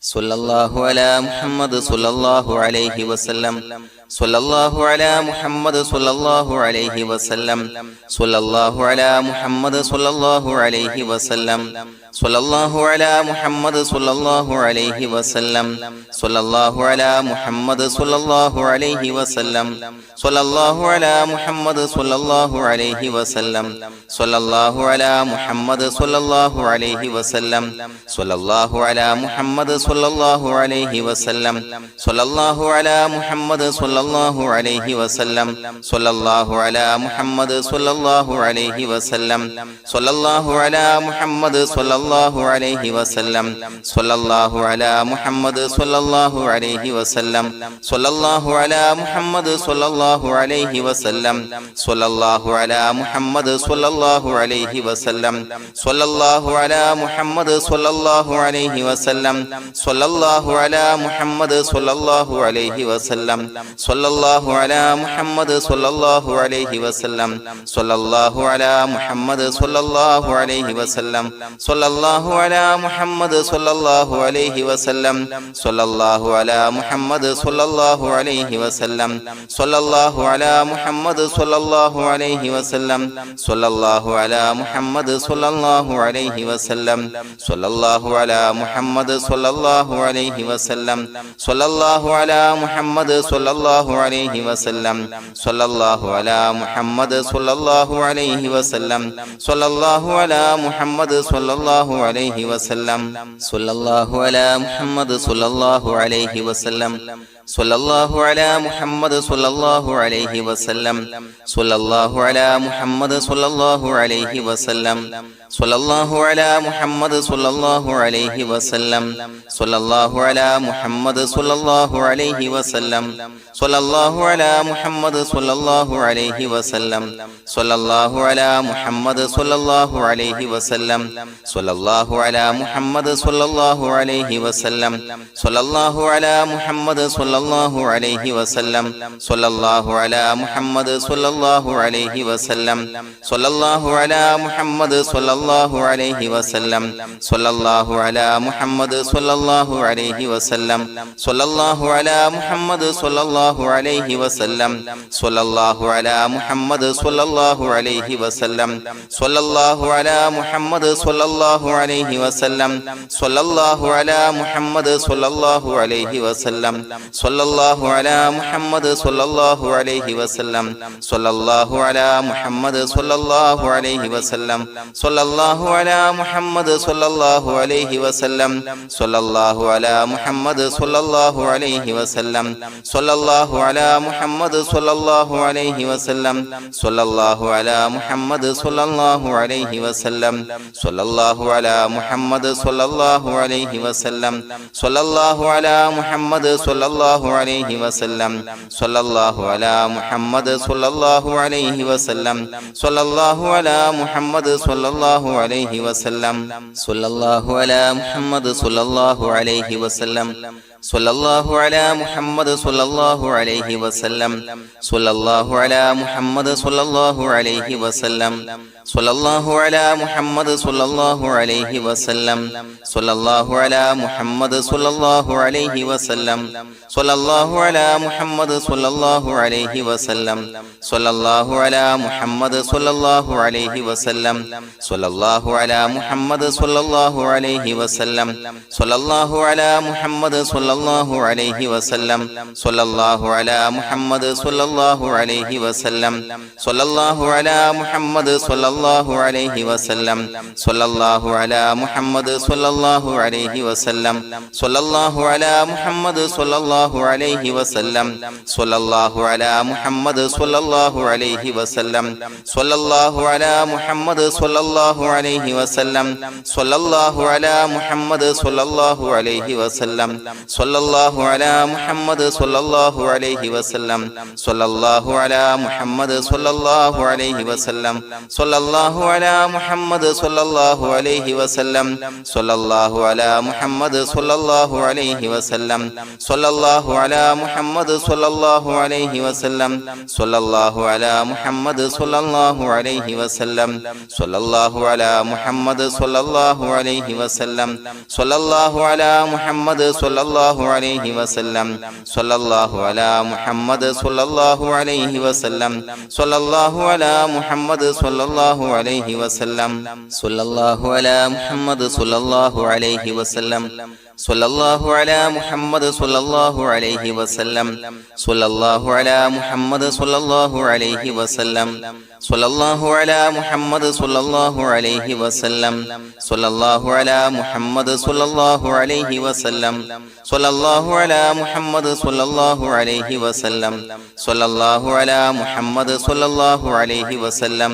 സ്വല്ലല്ലാഹു അലാ മുഹമ്മദ് സ്വല്ലല്ലാഹു അലൈഹി വസല്ലം സ്വല്ലല്ലാഹു അലാ മുഹമ്മദ് സ്വല്ലല്ലാഹു അലൈഹി വസല്ലം സ്വല്ലല്ലാഹു അലാ മുഹമ്മദ് സ്വല്ലല്ലാഹു അലൈഹി വസല്ലം സ്വല്ലല്ലാഹു അലാ മുഹമ്മദ് സ്വല്ലല്ലാഹു അലൈഹി വസല്ലം സ്വല്ലല്ലാഹു അലാ മുഹമ്മദ് സ്വല്ലല്ലാഹു അലൈഹി വസല്ലം സ്വല്ലല്ലാഹു അലാ മുഹമ്മദ് സ്വല്ലല്ലാഹു അലൈഹി വസല്ലം സ്വല്ലല്ലാഹു അലാ മുഹമ്മദ് സ്വല്ലല്ലാഹു അലൈഹി വസല്ലം സ്വല്ലല്ലാഹു അലാ മുഹമ്മദ് സ്വല്ലല്ലാഹു അലൈഹി വസല്ലം സ്വല്ലല്ലാഹു അലാ മുഹമ്മദ് സ്വല്ലല്ലാഹു സ്വല്ലല്ലാഹു അലൈഹി വസല്ലം സ്വല്ലല്ലാഹു അലാ മുഹമ്മദ് സ്വല്ലല്ലാഹു അലൈഹി വസല്ലം സ്വല്ലല്ലാഹു അലാ മുഹമ്മദ് സ്വല്ലല്ലാഹു അലൈഹി വസല്ലം സ്വല്ലല്ലാഹു അലാ മുഹമ്മദ് സ്വല്ലല്ലാഹു അലൈഹി വസല്ലം സ്വല്ലല്ലാഹു അലാ മുഹമ്മദ് സ്വല്ലല്ലാഹു അലൈഹി വസല്ലം സ്വല്ലല്ലാഹു അലാ മുഹമ്മദ് സ്വല്ലല്ലാഹു അലൈഹി വസല്ലം സ്വല്ലല്ലാഹു അലാ മുഹമ്മദ് സ്വല്ലല്ലാഹു അലൈഹി വസല്ലം സ്വല്ലല്ലാഹു അലാ മുഹമ്മദ് സ്വല്ലല്ലാഹു അലൈഹി വസല്ലം സ്വല്ലല്ലാഹു അലാ മുഹമ്മദ് സ്വല്ലല്ലാഹു അലൈഹി വസല്ലം സ്വല്ലല്ലാഹു അലാ മുഹമ്മദ് സ്വല്ലല്ലാഹു അലൈഹി വസല്ലം സ്വല്ലല്ലാഹു അലാ മുഹമ്മദ് സ്വല്ലല്ലാഹു അലൈഹി വസല്ലം സ്വല്ലല്ലാഹു അലാ മുഹമ്മദ് സ്വല്ലല്ലാഹു അലൈഹി വസല്ലം സ്വല്ലല്ലാഹു അലാ മുഹമ്മദ് സ്വല്ലല്ലാഹു അലൈഹി വസല്ലം സ്വല്ലല്ലാഹു അലാ മുഹമ്മദ് സ്വല്ലല്ലാഹു അലൈഹി വസല്ലം സ്വല്ലല്ലാഹു അലാ മുഹമ്മദ് സ്വല്ലല്ലാഹു അലൈഹി വസല്ലം സ്വല്ലല്ലാഹു അലാ മുഹമ്മദ് സ്വല്ലല്ലാഹു അലൈഹി വസല്ലം സ്വല്ലല്ലാഹു അലാ മുഹമ്മദ് സ്വല്ലല്ലാഹു അലൈഹി വസല്ലം സ്വല്ലല്ലാഹു അലാ മുഹമ്മദ് സ്വല്ലല്ലാഹു അലൈഹി വസല്ലം സ്വല്ലല്ലാഹു അലാ മുഹമ്മദ് സ്വല്ലല്ലാഹു അലൈഹി വസല്ലം സ്വല്ലല്ലാഹു അലാ മുഹമ്മദ് സ്വല്ലല്ലാഹു അലൈഹി വസല്ലം സ്വല്ലല്ലാഹു അലാ മുഹമ്മദ് സ്വല്ലല്ലാഹു അലൈഹി വസല്ലം സ്വല്ലല്ലാഹു അലാ മുഹമ്മദ് സ്വല്ലല്ലാഹു അലൈഹി വസല്ലം സ്വല്ലല്ലാഹു അലാ മുഹമ്മദ് സ്വല്ലല്ലാഹു അലൈഹി വസല്ലം സ്വല്ലല്ലാഹു അലാ മുഹമ്മദ് സ്വല്ലല്ലാഹു അലൈഹി വസല്ലം സ്വല്ലല്ലാഹു അലാ മുഹമ്മദ് സ്വല്ലല്ലാഹു അലൈഹി വസല്ലം സ്വല്ലല്ലാഹു അലാ മുഹമ്മദ് സ്വല്ലല്ലാഹു അലൈഹി വസല്ലം സ്വല്ലല്ലാഹു അലാ മുഹമ്മദ് സ്വല്ലല്ലാഹു അലൈഹി വസല്ലം സ്വല്ലല്ലാഹു അലാ മുഹമ്മദ് സ്വല്ലല്ലാഹു അലൈഹി വസല്ലം സ്വല്ലല്ലാഹു അലാ മുഹമ്മദ് സ്വല്ലല്ലാഹു അലൈഹി വസല്ലം സ്വല്ലല്ലാഹു അലാ മുഹമ്മദ് സ്വല്ലല്ലാഹു അലൈഹി വസല്ലം സ്വല്ലല്ലാഹു അലാ മുഹമ്മദ് സ്വല്ലല്ലാഹു അലൈഹി വസല്ലം സ്വല്ലല്ലാഹു അലാ മുഹമ്മദ് സ്വല്ലല്ലാഹു അലൈഹി വസല്ലം സ്വല്ലല്ലാഹു അലാ മുഹമ്മദ് സ്വല്ലല്ലാഹു അലൈഹി വസല്ലം സ്വല്ലല്ലാഹു അലാ മുഹമ്മദ് സ്വല്ലല്ലാഹു അലൈഹി വസല്ലം സ്വല്ലല്ലാഹു അലാ മുഹമ്മദ് സ്വല്ലല്ലാഹു അലൈഹി വസല്ലം സ്വല്ലല്ലാഹു അലാ മുഹമ്മദ് സ്വല്ലല്ലാഹു അലൈഹി വസല്ലം സ്വല്ലല്ലാഹു അലാ മുഹമ്മദ് സ്വല്ലല്ലാഹു അലൈഹി വസല്ലം സ്വല്ലല്ലാഹു അലാ മുഹമ്മദ് സ്വല്ലല്ലാഹു അലൈഹി വസല്ലം സ്വല്ലല്ലാഹു അലാ മുഹമ്മദ് സ്വല്ലല്ലാഹു അലൈഹി വസല്ലം സ്വല്ലല്ലാഹു അലാ മുഹമ്മദ് സ്വല്ലല്ലാഹു അലൈഹി വസല്ലം സ്വല്ലല്ലാഹു അലാ മുഹമ്മദ് സ്വല്ലല്ലാഹു അലൈഹി വസല്ലം സ്വല്ലല്ലാഹു അലാ മുഹമ്മദ് സ്വല്ലല്ലാഹു അലൈഹി വസല്ലം സ്വല്ലല്ലാഹു അലാ മുഹമ്മദ് സ്വല്ലല്ലാഹു അലൈഹി വസല്ലം സ്വല്ലല്ലാഹു അലാ മുഹമ്മദ് സ്വല്ലല്ലാഹു അലൈഹി വസല്ലം സ്വല്ലല്ലാഹു അലാ മുഹമ്മദ് സ്വല്ലല്ലാഹു അലൈഹി വസല്ലം സ്വല്ലല്ലാഹു അലാ മുഹമ്മദ് സ്വല്ലല്ലാഹു അലൈഹി വസല്ലം സ്വല്ലല്ലാഹു അലാ മുഹമ്മദ് സ്വല്ലല്ലാഹു അലൈഹി വസല്ലം സ്വല്ലല്ലാഹു അലാ മുഹമ്മദ് സ്വല്ലല്ലാഹു അലൈഹി വസല്ലം സ്വല്ലല്ലാഹു അലാ മുഹമ്മദ് സ്വല്ലല്ലാഹു അലൈഹി വസല്ലം സ്വല്ലല്ലാഹു അലാ മുഹമ്മദ് സ്വല്ലല്ലാഹു അലൈഹി വസല്ലം സ്വല്ലല്ലാഹു അലാ മുഹമ്മദ് സ്വല്ലല്ലാഹു അലൈഹി വസല്ലം സ്വല്ലല്ലാഹു അലാ മുഹമ്മദ് സ്വല്ലല്ലാഹു അലൈഹി വസല്ലം സ്വല്ലല്ലാഹു അലാ മുഹമ്മദ് സ്വല്ലല്ലാഹു അലൈഹി വസല്ലം സ്വല്ലല്ലാഹു അലാ മുഹമ്മദ് സ്വല്ലല്ലാഹു അലൈഹി വസല്ലം സ്വല്ലല്ലാഹു അലാ മുഹമ്മദ് സ്വല്ലല്ലാഹു അലൈഹി വസല്ലം സ്വല്ലല്ലാഹു അലാ മുഹമ്മദ് സ്വല്ലല്ലാഹു അലൈഹി വസല്ലം സ്വല്ലല്ലാഹു അലാ മുഹമ്മദ് സ്വല്ലല്ലാഹു അലൈഹി വസല്ലം സ്വല്ലല്ലാഹു അലാ മുഹമ്മദ് സ്വല്ലല്ലാഹു അലൈഹി വസല്ലം സ്വല്ലല്ലാഹു അലാ മുഹമ്മദ് സ്വല്ലല്ലാഹു അലൈഹി വസല്ലം സ്വല്ലല്ലാഹു അലാ മുഹമ്മദ് സ്വല്ലല്ലാഹു അലൈഹി വസല്ലം സ്വല്ലല്ലാഹു അലാ മുഹമ്മദ് സ്വല്ലല്ലാഹു അലൈഹി വസല്ലം സ്വല്ലല്ലാഹു അലാ മുഹമ്മദ് സ്വല്ലല്ലാഹു അലൈഹി വസല്ലം സ്വല്ലല്ലാഹു അലാ മുഹമ്മദ് സ്വല്ലല്ലാഹു അലൈഹി വസല്ലം സ്വല്ലല്ലാഹു അലാ മുഹമ്മദ് സ്വല്ലല്ലാഹു അലൈഹി വസല്ലം സ്വല്ലല്ലാഹു അലാ മുഹമ്മദ് സ്വല്ലല്ലാഹു അലൈഹി വസല്ലം സ്വല്ലല്ലാഹു അലാ മുഹമ്മദ് സ്വല്ലല്ലാഹു അലൈഹി വസല്ലം സ്വല്ലല്ലാഹു അലാ മുഹമ്മദ് സ്വല്ലല്ലാഹു അലൈഹി വസല്ലം സ്വല്ലല്ലാഹു അലാ മുഹമ്മദ് സ്വല്ലല്ലാഹു അലൈഹി വസല്ലം സ്വല്ലല്ലാഹു അലാ മുഹമ്മദ് സ്വല്ലല്ലാഹു അലൈഹി വസല്ലം സ്വല്ലല്ലാഹു അലാ മുഹമ്മദ് സ്വല്ലല്ലാഹു അലൈഹി വസല്ലം സ്വല്ലല്ലാഹു അലാ മുഹമ്മദ് സ്വല്ലല്ലാഹു അലൈഹി വസല്ലം സ്വല്ലല്ലാഹു അലാ മുഹമ്മദ് സ്വല്ലല്ലാഹു അലൈഹി വസല്ലം സ്വല്ലല്ലാഹു അലാ മുഹമ്മദ് സ്വല്ലല്ലാഹു അലൈഹി വസല്ലം സ്വല്ലല്ലാഹു അലാ മുഹമ്മദ് സ്വല്ലല്ലാഹു അലൈഹി വസല്ലം സ്വല്ലല്ലാഹു അലാ മുഹമ്മദ് സ്വല്ലല്ലാഹു അലൈഹി വസല്ലം സ്വല്ലല്ലാഹു അലാ മുഹമ്മദ് സ്വല്ലല്ലാഹു അലൈഹി വസല്ലം സ്വല്ലല്ലാഹു അലാ മുഹമ്മദ് സ്വല്ലല്ലാഹു അലൈഹി വസല്ലം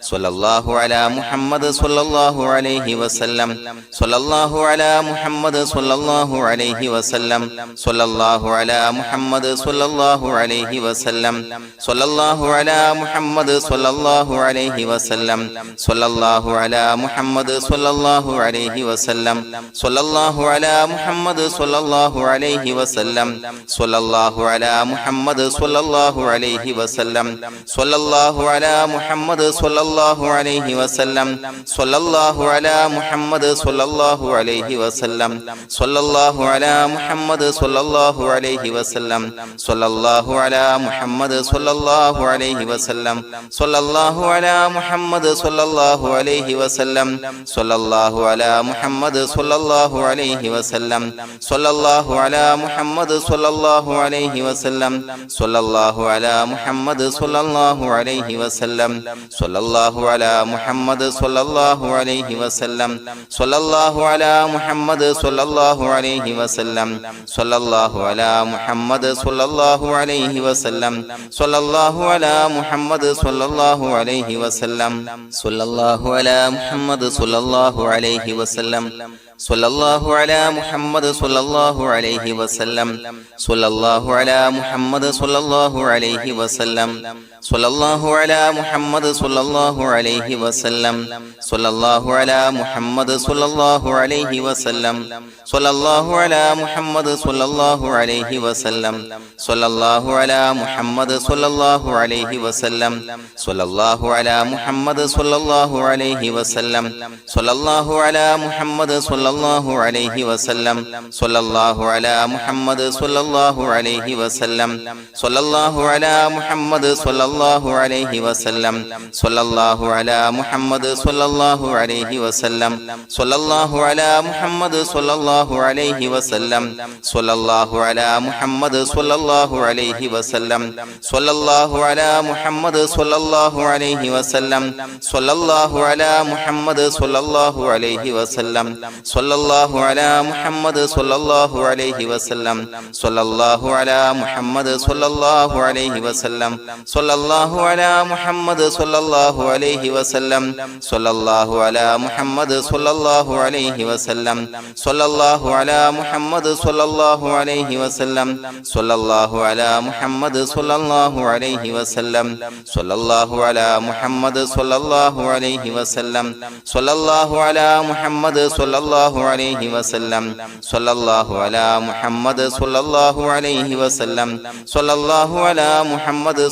സ്വല്ലല്ലാഹു അലാ മുഹമ്മദ് സ്വല്ലല്ലാഹു അലൈഹി വസല്ലം സ്വല്ലല്ലാഹു അലാ മുഹമ്മദ് സ്വല്ലല്ലാഹു അലൈഹി വസല്ലം സ്വല്ലല്ലാഹു അലാ മുഹമ്മദ് സ്വല്ലല്ലാഹു അലൈഹി വസല്ലം സ്വല്ലല്ലാഹു അലാ മുഹമ്മദ് സ്വല്ലല്ലാഹു അലൈഹി വസല്ലം സ്വല്ലല്ലാഹു അലാ മുഹമ്മദ് സ്വല്ലല്ലാഹു അലൈഹി വസല്ലം സ്വല്ലല്ലാഹു അലാ മുഹമ്മദ് സ്വല്ലല്ലാഹു അലൈഹി വസല്ലം സ്വല്ലല്ലാഹു അലാ മുഹമ്മദ് സ്വല്ലല്ലാഹു അലൈഹി വസല്ലം സ്വല്ലല്ലാഹു അലാ മുഹമ്മദ് സ്വല്ലല്ലാഹു അലൈഹി വസല്ലം സ്വല്ലല്ലാഹു അലാ മുഹമ്മദ് സ്വല്ലല്ലാഹു അലൈഹി വസല്ലം സ്വല്ലല്ലാഹു അലാ മുഹമ്മദ് സ്വല്ലല്ലാഹു അലൈഹി വസല്ലം സ്വല്ലല്ലാഹു അലാ മുഹമ്മദ് സ്വല്ലല്ലാഹു അലൈഹി വസല്ലം സ്വല്ലല്ലാഹു അലാ മുഹമ്മദ് സ്വല്ലല്ലാഹു അലൈഹി വസല്ലം സ്വല്ലല്ലാഹു അലാ മുഹമ്മദ് സ്വല്ലല്ലാഹു അലൈഹി വസല്ലം സ്വല്ലല്ലാഹു അലാ മുഹമ്മദ് സ്വല്ലല്ലാഹു അലൈഹി വസല്ലം സ്വല്ലല്ലാഹു അലാ മുഹമ്മദ് സ്വല്ലല്ലാഹു അലൈഹി വസല്ലം സ്വല്ലല്ലാഹു അലാ മുഹമ്മദ് സ്വല്ലല്ലാഹു അലൈഹി വസല്ലം സ്വല്ലല്ലാഹു അലാ മുഹമ്മദ് സ്വല്ലല്ലാഹു അലൈഹി വസല്ലം സ്വല്ലല്ലാഹു അലാ മുഹമ്മദ് സ്വല്ലല്ലാഹു അലൈഹി വസല്ലം സ്വല്ലല്ലാഹു അലാ മുഹമ്മദ് സ്വല്ലല്ലാഹു അലൈഹി വസല്ലം സ്വല്ലല്ലാഹു അലാ മുഹമ്മദ് സ്വല്ലല്ലാഹു അലൈഹി വസല്ലം സ്വല്ലല്ലാഹു അലാ മുഹമ്മദ് സ്വല്ലല്ലാഹു അലൈഹി വസല്ലം സ്വല്ലല്ലാഹു അലാ മുഹമ്മദ് സ്വല്ലല്ലാഹു അലൈഹി വസല്ലം സ്വല്ലല്ലാഹു അലാ മുഹമ്മദ് സ്വല്ലല്ലാഹു അലൈഹി വസല്ലം സ്വല്ലല്ലാഹു അലാ മുഹമ്മദ് സ്വല്ലല്ലാഹു അലൈഹി വസല്ലം സ്വല്ലല്ലാഹു അലാ മുഹമ്മദ് സ്വല്ലല്ലാഹു അലൈഹി വസല്ലം സ്വല്ലല്ലാഹു അലാ മുഹമ്മദ് സ്വല്ലല്ലാഹു അലൈഹി വസല്ലം സ്വല്ലല്ലാഹു അലാ മുഹമ്മദ് സ്വല്ലല്ലാഹു അലൈഹി വസല്ലം സ്വല്ലല്ലാഹു അലാ മുഹമ്മദ് സ്വല്ലല്ലാഹു അലൈഹി വസല്ലം സ്വല്ലല്ലാഹു അലാ മുഹമ്മദ് സ്വല്ലല്ലാഹു അലൈഹി വസല്ലം സ്വല്ലല്ലാഹു അലാ മുഹമ്മദ് സ്വല്ലല്ലാഹു അലൈഹി വസല്ലം സ്വല്ലല്ലാഹു അലാ മുഹമ്മദ് സ്വല്ലല്ലാഹു അലൈഹി വസല്ലം സ്വല്ലല്ലാഹു അലാ മുഹമ്മദ് സ്വല്ലല്ലാഹു അലൈഹി വസല്ലം സ്വല്ലല്ലാഹു അലാ മുഹമ്മദ് സ്വല്ലല്ലാഹു അലൈഹി വസല്ലം സ്വല്ലല്ലാഹു അലാ മുഹമ്മദ് സ്വല്ലല്ലാഹു അലൈഹി വസല്ലം സ്വല്ലല്ലാഹു അലാ മുഹമ്മദ് സ്വല്ലല്ലാഹു അലൈഹി വസല്ലം സ്വല്ലല്ലാഹു അലാ മുഹമ്മദ് സ്വല്ലല്ലാഹു അലൈഹി വസല്ലം സ്വല്ലല്ലാഹു അലാ മുഹമ്മദ് സ്വല്ലല്ലാഹു അലൈഹി വസല്ലം സ്വല്ലല്ലാഹു അലാ മുഹമ്മദ് സ്വല്ലല്ലാഹു അലൈഹി വസല്ലം സ്വല്ലല്ലാഹു അലാ മുഹമ്മദ് സ്വല്ലല്ലാഹു അലൈഹി വസല്ലം സ്വല്ലല്ലാഹു അലാ മുഹമ്മദ് സ്വല്ലല്ലാഹു അലൈഹി വസല്ലം സ്വല്ലല്ലാഹു അലാ മുഹമ്മദ് സ്വല്ലല്ലാഹു അലൈഹി വസല്ലം സ്വല്ലല്ലാഹു അലാ മുഹമ്മദ് സ്വല്ലല്ലാഹു അലൈഹി വസല്ലം സ്വല്ലല്ലാഹു അലാ മുഹമ്മദ് സ്വല്ലല്ലാഹു അലൈഹി വസല്ലം സ്വല്ലല്ലാഹു അലാ മുഹമ്മദ് സ്വല്ലല്ലാഹു അലൈഹി വസല്ലം സ്വല്ലല്ലാഹു അലാ മുഹമ്മദ് സ്വല്ലല്ലാഹു അലൈഹി വസല്ലം സ്വല്ലല്ലാഹു അലാ മുഹമ്മദ്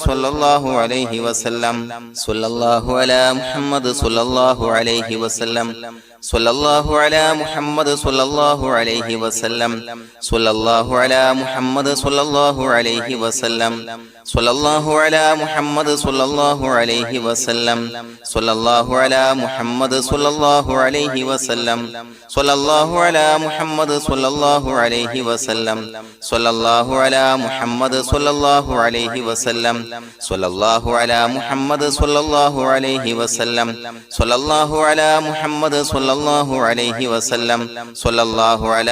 സ്വല്ലല്ലാഹു അലൈഹി വസല്ലം സ്വല്ലല്ലാഹു അലാ മുഹമ്മദ് സ്വല്ലല്ലാഹു അലൈഹി വസല്ലം സ്വല്ലല്ലാഹു അലാ മുഹമ്മദ് സ്വല്ലല്ലാഹു അലൈഹി വസല്ലം സ്വല്ലല്ലാഹു അലാ മുഹമ്മദ് സ്വല്ലല്ലാഹു അലൈഹി വസല്ലം സ്വല്ലല്ലാഹു അലാ മുഹമ്മദ് സ്വല്ലല്ലാഹു അലൈഹി വസല്ലം സ്വല്ലല്ലാഹു അലാ മുഹമ്മദ് സ്വല്ലല്ലാഹു അലൈഹി വസല്ലം സ്വല്ലല്ലാഹു അലാ മുഹമ്മദ് സ്വല്ലല്ലാഹു അലൈഹി വസല്ലം സ്വല്ലല്ലാഹു അലാ മുഹമ്മദ് സ്വല്ലല്ലാഹു അലൈഹി വസല്ലം സ്വല്ലല്ലാഹു അലാ മുഹമ്മദ് സ്വല്ലല്ലാഹു അലൈഹി വസല്ലം സ്വല്ലല്ലാഹു അലാ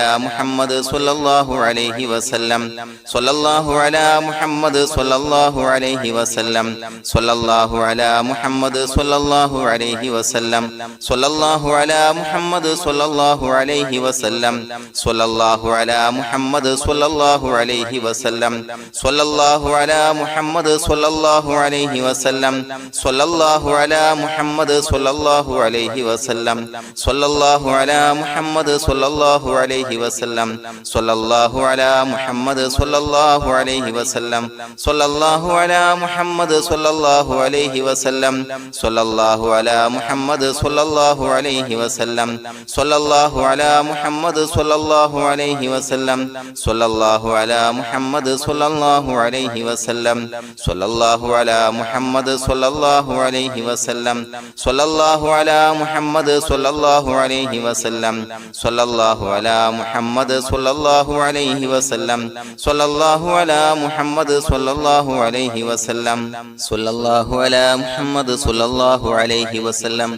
മുഹമ്മദ് സ്വല്ലല്ലാഹു അലൈഹി വസല്ലം സ്വല്ലല്ലാഹു അലാ മുഹമ്മദ് സ്വല്ലല്ലാഹു അലൈഹി വസല്ലം സ്വല്ലല്ലാഹു അലാ മുഹമ്മദ് സ്വല്ലല്ലാഹു അലൈഹി വസല്ലം സ്വല്ലല്ലാഹു അലാ മുഹമ്മദ് സ്വല്ലല്ലാഹു അലൈഹി വസല്ലം സ്വല്ലല്ലാഹു അലാ മുഹമ്മദ് സ്വല്ലല്ലാഹു അലൈഹി വസല്ലം സ്വല്ലല്ലാഹു അലാ മുഹമ്മദ് സ്വല്ലല്ലാഹു അലൈഹി വസല്ലം സ്വല്ലല്ലാഹു അലാ മുഹമ്മദ് സ്വല്ലല്ലാഹു അലൈഹി വസല്ലം സ്വല്ലല്ലാഹു അലാ മുഹമ്മദ് സ്വല്ലല്ലാഹു അലൈഹി വസല്ലം സ്വല്ലല്ലാഹു അലാ മുഹമ്മദ് സ്വല്ലല്ലാഹു അലൈഹി വസല്ലം സ്വല്ലല്ലാഹു അലാ മുഹമ്മദ് സ്വല്ലല്ലാഹു അലൈഹി വസല്ലം സ്വല്ലല്ലാഹു അലാ മുഹമ്മദ് സ്വല്ലല്ലാഹു അലൈഹി വസല്ലം സ്വല്ലല്ലാഹു അലാ മുഹമ്മദ് സ്വല്ലല്ലാഹു അലൈഹി വസല്ലം സ്വല്ലല്ലാഹു അലാ മുഹമ്മദ് സ്വല്ലല്ലാഹു അലൈഹി വസല്ലം സ്വല്ലല്ലാഹു അലാ മുഹമ്മദ് സ്വല്ലല്ലാഹു അലൈഹി വസല്ലം സ്വല്ലല്ലാഹു അലാ മുഹമ്മദ് സ്വല്ലല്ലാഹു സ്വല്ലല്ലാഹു അലൈഹി വസല്ലം സ്വല്ലല്ലാഹു അലാ മുഹമ്മദ് സ്വല്ലല്ലാഹു അലൈഹി വസല്ലം സ്വല്ലല്ലാഹു അലാ മുഹമ്മദ് സ്വല്ലല്ലാഹു അലൈഹി വസല്ലം സ്വല്ലല്ലാഹു അലാ മുഹമ്മദ് സ്വല്ലല്ലാഹു അലൈഹി വസല്ലം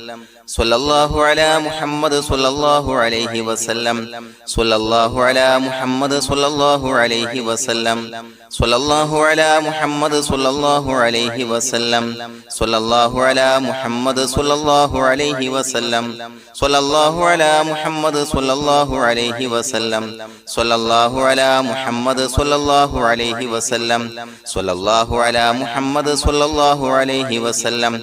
സ്വല്ലല്ലാഹു അലാ മുഹമ്മദ് സ്വല്ലല്ലാഹു അലൈഹി വസല്ലം സ്വല്ലല്ലാഹു അലാ മുഹമ്മദ് സ്വല്ലല്ലാഹു അലൈഹി വസല്ലം സ്വല്ലല്ലാഹു അലാ മുഹമ്മദ് സ്വല്ലല്ലാഹു അലൈഹി വസല്ലം സ്വല്ലല്ലാഹു അലാ മുഹമ്മദ് സ്വല്ലല്ലാഹു അലൈഹി വസല്ലം സ്വല്ലല്ലാഹു അലാ മുഹമ്മദ് സ്വല്ലല്ലാഹു അലൈഹി വസല്ലം സ്വല്ലല്ലാഹു അലാ മുഹമ്മദ് സ്വല്ലല്ലാഹു അലൈഹി വസല്ലം സ്വല്ലല്ലാഹു അലാ മുഹമ്മദ് സ്വല്ലല്ലാഹു അലൈഹി വസല്ലം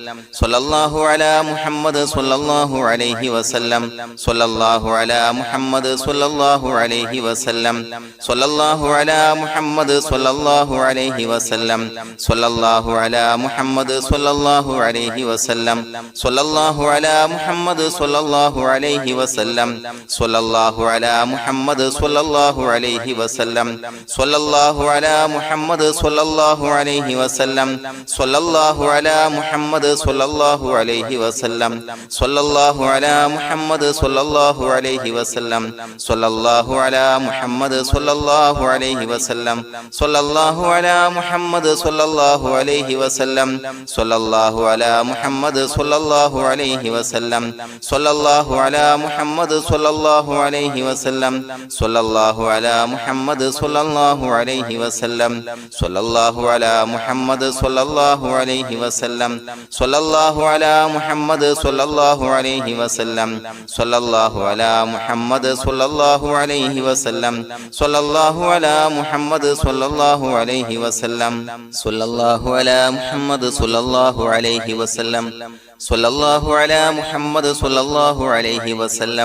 സ്വല്ലല്ലാഹു അലാ മുഹമ്മദ് സ്വല്ലല്ലാഹു അലൈഹി വസല്ലം സ്വല്ലല്ലാഹു അലാ മുഹമ്മദ് സ്വല്ലല്ലാഹു അലൈഹി വസല്ലം സ്വല്ലല്ലാഹു അലാ മുഹമ്മദ് സ്വല്ലല്ലാഹു അലൈഹി വസല്ലം സ്വല്ലല്ലാഹു അലാ മുഹമ്മദ് സ്വല്ലല്ലാഹു അലൈഹി വസല്ലം സ്വല്ലല്ലാഹു അലാ മുഹമ്മദ് സ്വല്ലല്ലാഹു അലൈഹി വസല്ലം സ്വല്ലല്ലാഹു അലാ മുഹമ്മദ് സ്വല്ലല്ലാഹു അലൈഹി വസല്ലം സ്വല്ലല്ലാഹു അലാ മുഹമ്മദ് സ്വല്ലല്ലാഹു അലൈഹി വസല്ലം സ്വല്ലല്ലാഹു അലാ മുഹമ്മദ് സ്വല്ലല്ലാഹു അലൈഹി വസല്ലം സ്വല്ലല്ലാഹു അലാ മുഹമ്മദ് സ്വല്ലല്ലാഹു അലൈഹി വസല്ലം സ്വല്ലല്ലാഹു അലാ മുഹമ്മദ് സ്വല്ലല്ലാഹു അലൈഹി വസല്ലം സ്വല്ലല്ലാഹു അലാ മുഹമ്മദ് സ്വല്ലല്ലാഹു അലൈഹി വസല്ലം സ്വല്ലല്ലാഹു അലാ മുഹമ്മദ് സ്വല്ലല്ലാഹു അലൈഹി വസല്ലം സ്വല്ലല്ലാഹു അലാ മുഹമ്മദ് സ്വല്ലല്ലാഹു അലൈഹി വസല്ലം സ്വല്ലല്ലാഹു അലാ മുഹമ്മദ് സ്വല്ലല്ലാഹു അലൈഹി വസല്ലം സ്വല്ലല്ലാഹു അലാ മുഹമ്മദ് സ്വല്ലല്ലാഹു അലൈഹി വസല്ലം സ്വല്ലല്ലാഹു അലാ മുഹമ്മദ് സ്വല്ലല്ലാഹു അലൈഹി വസല്ലം സ്വല്ലല്ലാഹു അലാ മുഹമ്മദ് സ്വല്ലല്ലാഹു അലൈഹി വസല്ലം സ്വല്ലല്ലാഹു അലാ മുഹമ്മദ് സ്വല്ലല്ലാഹു അലൈഹി വസല്ലം സ്വല്ലല്ലാഹു അലാ മുഹമ്മദ് സ്വല്ലല്ലാഹു അലൈഹി വസല്ലം സ്വല്ലല്ലാഹു അലാ മുഹമ്മദ് സ്വല്ലല്ലാഹു അലൈഹി വസല്ലം സ്വല്ലല്ലാഹു അലാ മുഹമ്മദ് സ്വല്ലല്ലാഹു അലൈഹി വസല്ലം സ്വല്ലല്ലാഹു അലാ മുഹമ്മദ് സ്വല്ലല്ലാഹു അലൈഹി വസല്ലം സ്വല്ലല്ലാഹു അലാ മുഹമ്മദ് സ്വല്ലല്ലാഹു അലൈഹി വസല്ലം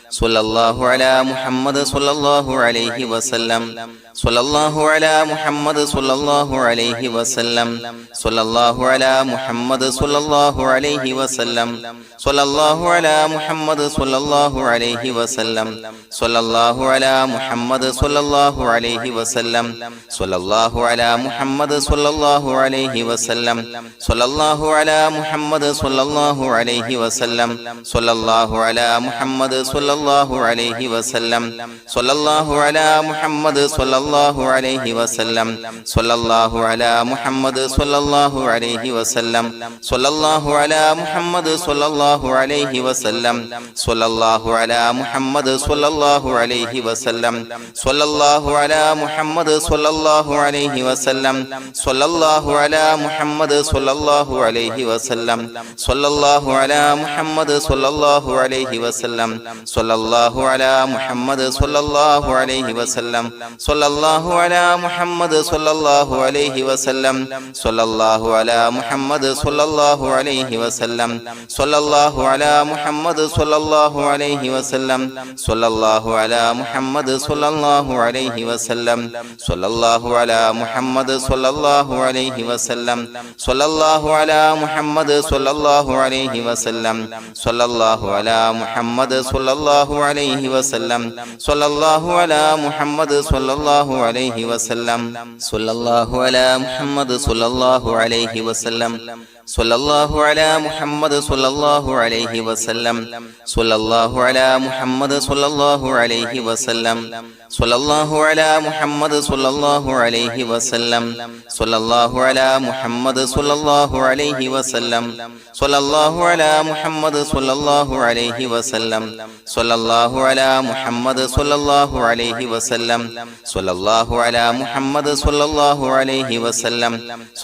സ്വല്ലല്ലാഹു അലാ മുഹമ്മദ് സ്വല്ലല്ലാഹു അലൈഹി വസല്ലം സ്വല്ലല്ലാഹു അലാ മുഹമ്മദ് സ്വല്ലല്ലാഹു അലൈഹി വസല്ലം സ്വല്ലല്ലാഹു അലാ മുഹമ്മദ് സ്വല്ലല്ലാഹു അലൈഹി വസല്ലം സ്വല്ലല്ലാഹു അലാ മുഹമ്മദ് സ്വല്ലല്ലാഹു അലൈഹി വസല്ലം സ്വല്ലല്ലാഹു അലാ മുഹമ്മദ് സ്വല്ലല്ലാഹു അലൈഹി വസല്ലം സ്വല്ലല്ലാഹു അലാ മുഹമ്മദ് സ്വല്ലല്ലാഹു അലൈഹി വസല്ലം സ്വല്ലല്ലാഹു അലാ മുഹമ്മദ് സ്വല്ലല്ലാഹു അലൈഹി വസല്ലം സ്വല്ലല്ലാഹു അലാ മുഹമ്മദ് സ്വല്ലല്ലാഹു അലൈഹി വസല്ലം സ്വല്ലല്ലാഹു അലാ മുഹമ്മദ് സ്വല്ലല്ലാഹു അലൈഹി വസല്ലം സ്വല്ലല്ലാഹു അലാ മുഹമ്മദ് സ്വല്ലല്ലാഹു അലൈഹി വസല്ലം സ്വല്ലല്ലാഹു അലാ മുഹമ്മദ് സ്വല്ലല്ലാഹു അലൈഹി വസല്ലം സ്വല്ലല്ലാഹു അലാ മുഹമ്മദ് സ്വല്ലല്ലാഹു അലൈഹി വസല്ലം സ്വല്ലല്ലാഹു അലാ മുഹമ്മദ് സ്വല്ലല്ലാഹു അലൈഹി വസല്ലം സ്വല്ലല്ലാഹു അലാ മുഹമ്മദ് സ്വല്ലല്ലാഹു അലൈഹി വസല്ലം സ്വല്ലല്ലാഹു അലാ മുഹമ്മദ് സ്വല്ലല്ലാഹു അലൈഹി വസല്ലം സ്വല്ലല്ലാഹു അലാ മുഹമ്മദ് സ്വല്ലല്ലാഹു അലൈഹി വസല്ലം സ്വല്ലല്ലാഹു അലാ മുഹമ്മദ് സ്വല്ലല്ലാഹു അലൈഹി വസല്ലം സ്വല്ലല്ലാഹു അലാ മുഹമ്മദ് സ്വല്ലല്ലാഹു അലൈഹി വസല്ലം സ്വല്ലല്ലാഹു അലാ മുഹമ്മദ് സ്വല്ലല്ലാഹു അലൈഹി വസല്ലം സ്വല്ലല്ലാഹു അലാ മുഹമ്മദ് സ്വല്ലല്ലാഹു അലൈഹി വസല്ലം സ്വല്ലല്ലാഹു അലാ മുഹമ്മദ് സ്വല്ലല്ലാഹു അലൈഹി വസല്ലം സ്വല്ലല്ലാഹു അലാ മുഹമ്മദ് സ്വല്ലല്ലാഹു അലൈഹി വസല്ലം സ്വല്ലല്ലാഹു അലാ മുഹമ്മദ് സ്വല്ലല്ലാഹു അലൈഹി വസല്ലം സ്വല്ലല്ലാഹു അലാ മുഹമ്മദ് സ്വല്ലല്ലാഹു അലൈഹി വസല്ലം സ്വല്ലല്ലാഹു അലാ മുഹമ്മദ് സ്വല്ലല്ലാഹു അലൈഹി വസല്ലം സ്വല്ലല്ലാഹു അലാ മുഹമ്മദ് സ്വല്ലല്ലാഹു അലൈഹി വസല്ലം സ്വല്ലല്ലാഹു അലാ മുഹമ്മദ് സ്വല്ലല്ലാഹു അലൈഹി വസല്ലം സ്വല്ലല്ലാഹു അലാ മുഹമ്മദ് സ്വല്ലല്ലാഹു അലൈഹി വസല്ലം സ്വല്ലല്ലാഹു അലാ മുഹമ്മദ് സ്വല്ലല്ലാഹു അലൈഹി വസല്ലം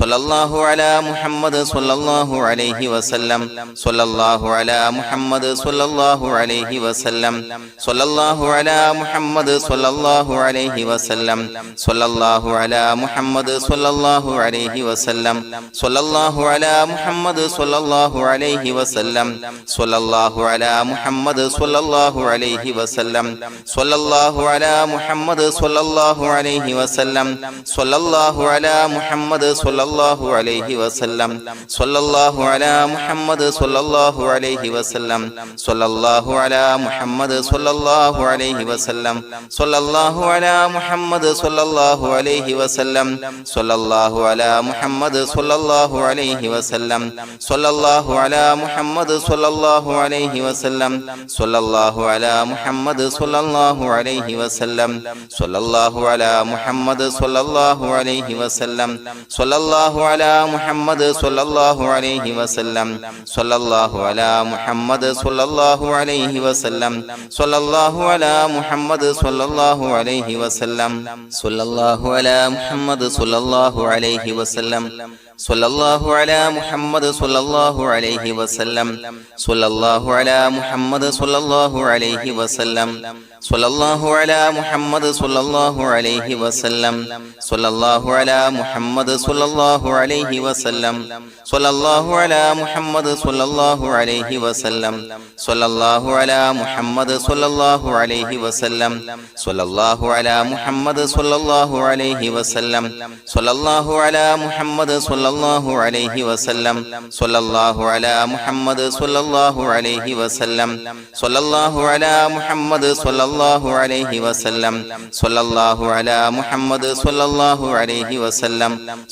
സ്വല്ലല്ലാഹു അലാ മുഹമ്മദ് സ്വല്ലല്ലാഹു അലൈഹി വസല്ലം സ്വല്ലല്ലാഹു അലാ മുഹമ്മദ് സ്വല്ലല്ലാഹു അലൈഹി വസല്ലം സ്വല്ലല്ലാഹു അലാ മുഹമ്മദ് സ്വല്ലല്ലാഹു അലൈഹി വസല്ലം സ്വല്ലല്ലാഹു അലാ മുഹമ്മദ് സ്വല്ലല്ലാഹു അലൈഹി വസല്ലം സ്വല്ലല്ലാഹു അലാ മുഹമ്മദ് സ്വല്ലല്ലാഹു അലൈഹി വസല്ലം സ്വല്ലല്ലാഹു അലാ മുഹമ്മദ് സ്വല്ലല്ലാഹു അലൈഹി വസല്ലം സ്വല്ലല്ലാഹു അലാ മുഹമ്മദ് സ്വല്ലല്ലാഹു അലൈഹി വസല്ലം സ്വല്ലല്ലാഹു അലാ മുഹമ്മദ് സ്വല്ലല്ലാഹു അലൈഹി വസല്ലം സ്വല്ലല്ലാഹു അലാ മുഹമ്മദ് സ്വല്ലല്ലാഹു അലൈഹി വസല്ലം സ്വല്ലല്ലാഹു അലാ മുഹമ്മദ് സ്വല്ലല്ലാഹു അലൈഹി വസല്ലം സ്വല്ലല്ലാഹു അലാ മുഹമ്മദ് സ്വല്ലല്ലാഹു അലൈഹി വസല്ലം സ്വല്ലല്ലാഹു അലാ മുഹമ്മദ് സ്വല്ലല്ലാഹു അലൈഹി വസല്ലം സ്വല്ലല്ലാഹു അലാ മുഹമ്മദ് സ്വല്ലല്ലാഹു അലൈഹി വസല്ലം സ്വല്ലല്ലാഹു അലാ മുഹമ്മദ് സ്വല്ലല്ലാഹു അലൈഹി വസല്ലം സ്വല്ലല്ലാഹു അലാ മുഹമ്മദ് സ്വല്ലല്ലാഹു അലൈഹി വസല്ലം സ്വല്ലല്ലാഹു അലാ മുഹമ്മദ് സ്വല്ലല്ലാഹു അലൈഹി വസല്ലം സ്വല്ലല്ലാഹു അലാ മുഹമ്മദ് സ്വല്ലല്ലാഹു അലൈഹി വസല്ലം സ്വല്ലല്ലാഹു അലാ മുഹമ്മദ് സ്വല്ലല്ലാഹു അലൈഹി വസല്ലം സ്വല്ലല്ലാഹു അലാ മുഹമ്മദ് സ്വല്ലല്ലാഹു അലൈഹി വസല്ലം സ്വല്ലല്ലാഹു അലാ മുഹമ്മദ് സ്വല്ലല്ലാഹു അലൈഹി വസല്ലം സ്വല്ലല്ലാഹു അലാ മുഹമ്മദ് സ്വല്ലല്ലാഹു അലൈഹി വസല്ലം സ്വല്ലല്ലാഹു അലാ മുഹമ്മദ് സ്വല്ലല്ലാഹു അലൈഹി വസല്ലം സ്വല്ലല്ലാഹു അലാ മുഹമ്മദ് സ്വല്ലല്ലാഹു അലൈഹി വസല്ലം സ്വല്ലല്ലാഹു അലാ മുഹമ്മദ് സ്വല്ലല്ലാഹു അലൈഹി വസല്ലം സ്വല്ലല്ലാഹു അലാ മുഹമ്മദ് സ്വല്ലല്ലാഹു അലൈഹി വസല്ലം സ്വല്ലല്ലാഹു അലാ മുഹമ്മദ് സ്വല്ലല്ലാഹു അലൈഹി വസല്ലം സ്വല്ലല്ലാഹു അലാ മുഹമ്മദ് സ്വല്ലല്ലാഹു അലൈഹി വസല്ലം സ്വല്ലല്ലാഹു അലാ മുഹമ്മദ് സ്വല്ലല്ലാഹു അലൈഹി വസല്ലം സ്വല്ലല്ലാഹു അലാ മുഹമ്മദ് സ്വല്ലല്ലാഹു അലൈഹി വസല്ലം സ്വല്ലല്ലാഹു അലാ മുഹമ്മദ് സ്വല്ലല്ലാഹു അലൈഹി വസല്ലം സ്വല്ലല്ലാഹു അലാ മുഹമ്മദ് സ്വല്ലല്ലാഹു അലൈഹി വസല്ലം സ്വല്ലല്ലാഹു അലാ മുഹമ്മദ് സ്വല്ലല്ലാഹു അലൈഹി വസല്ലം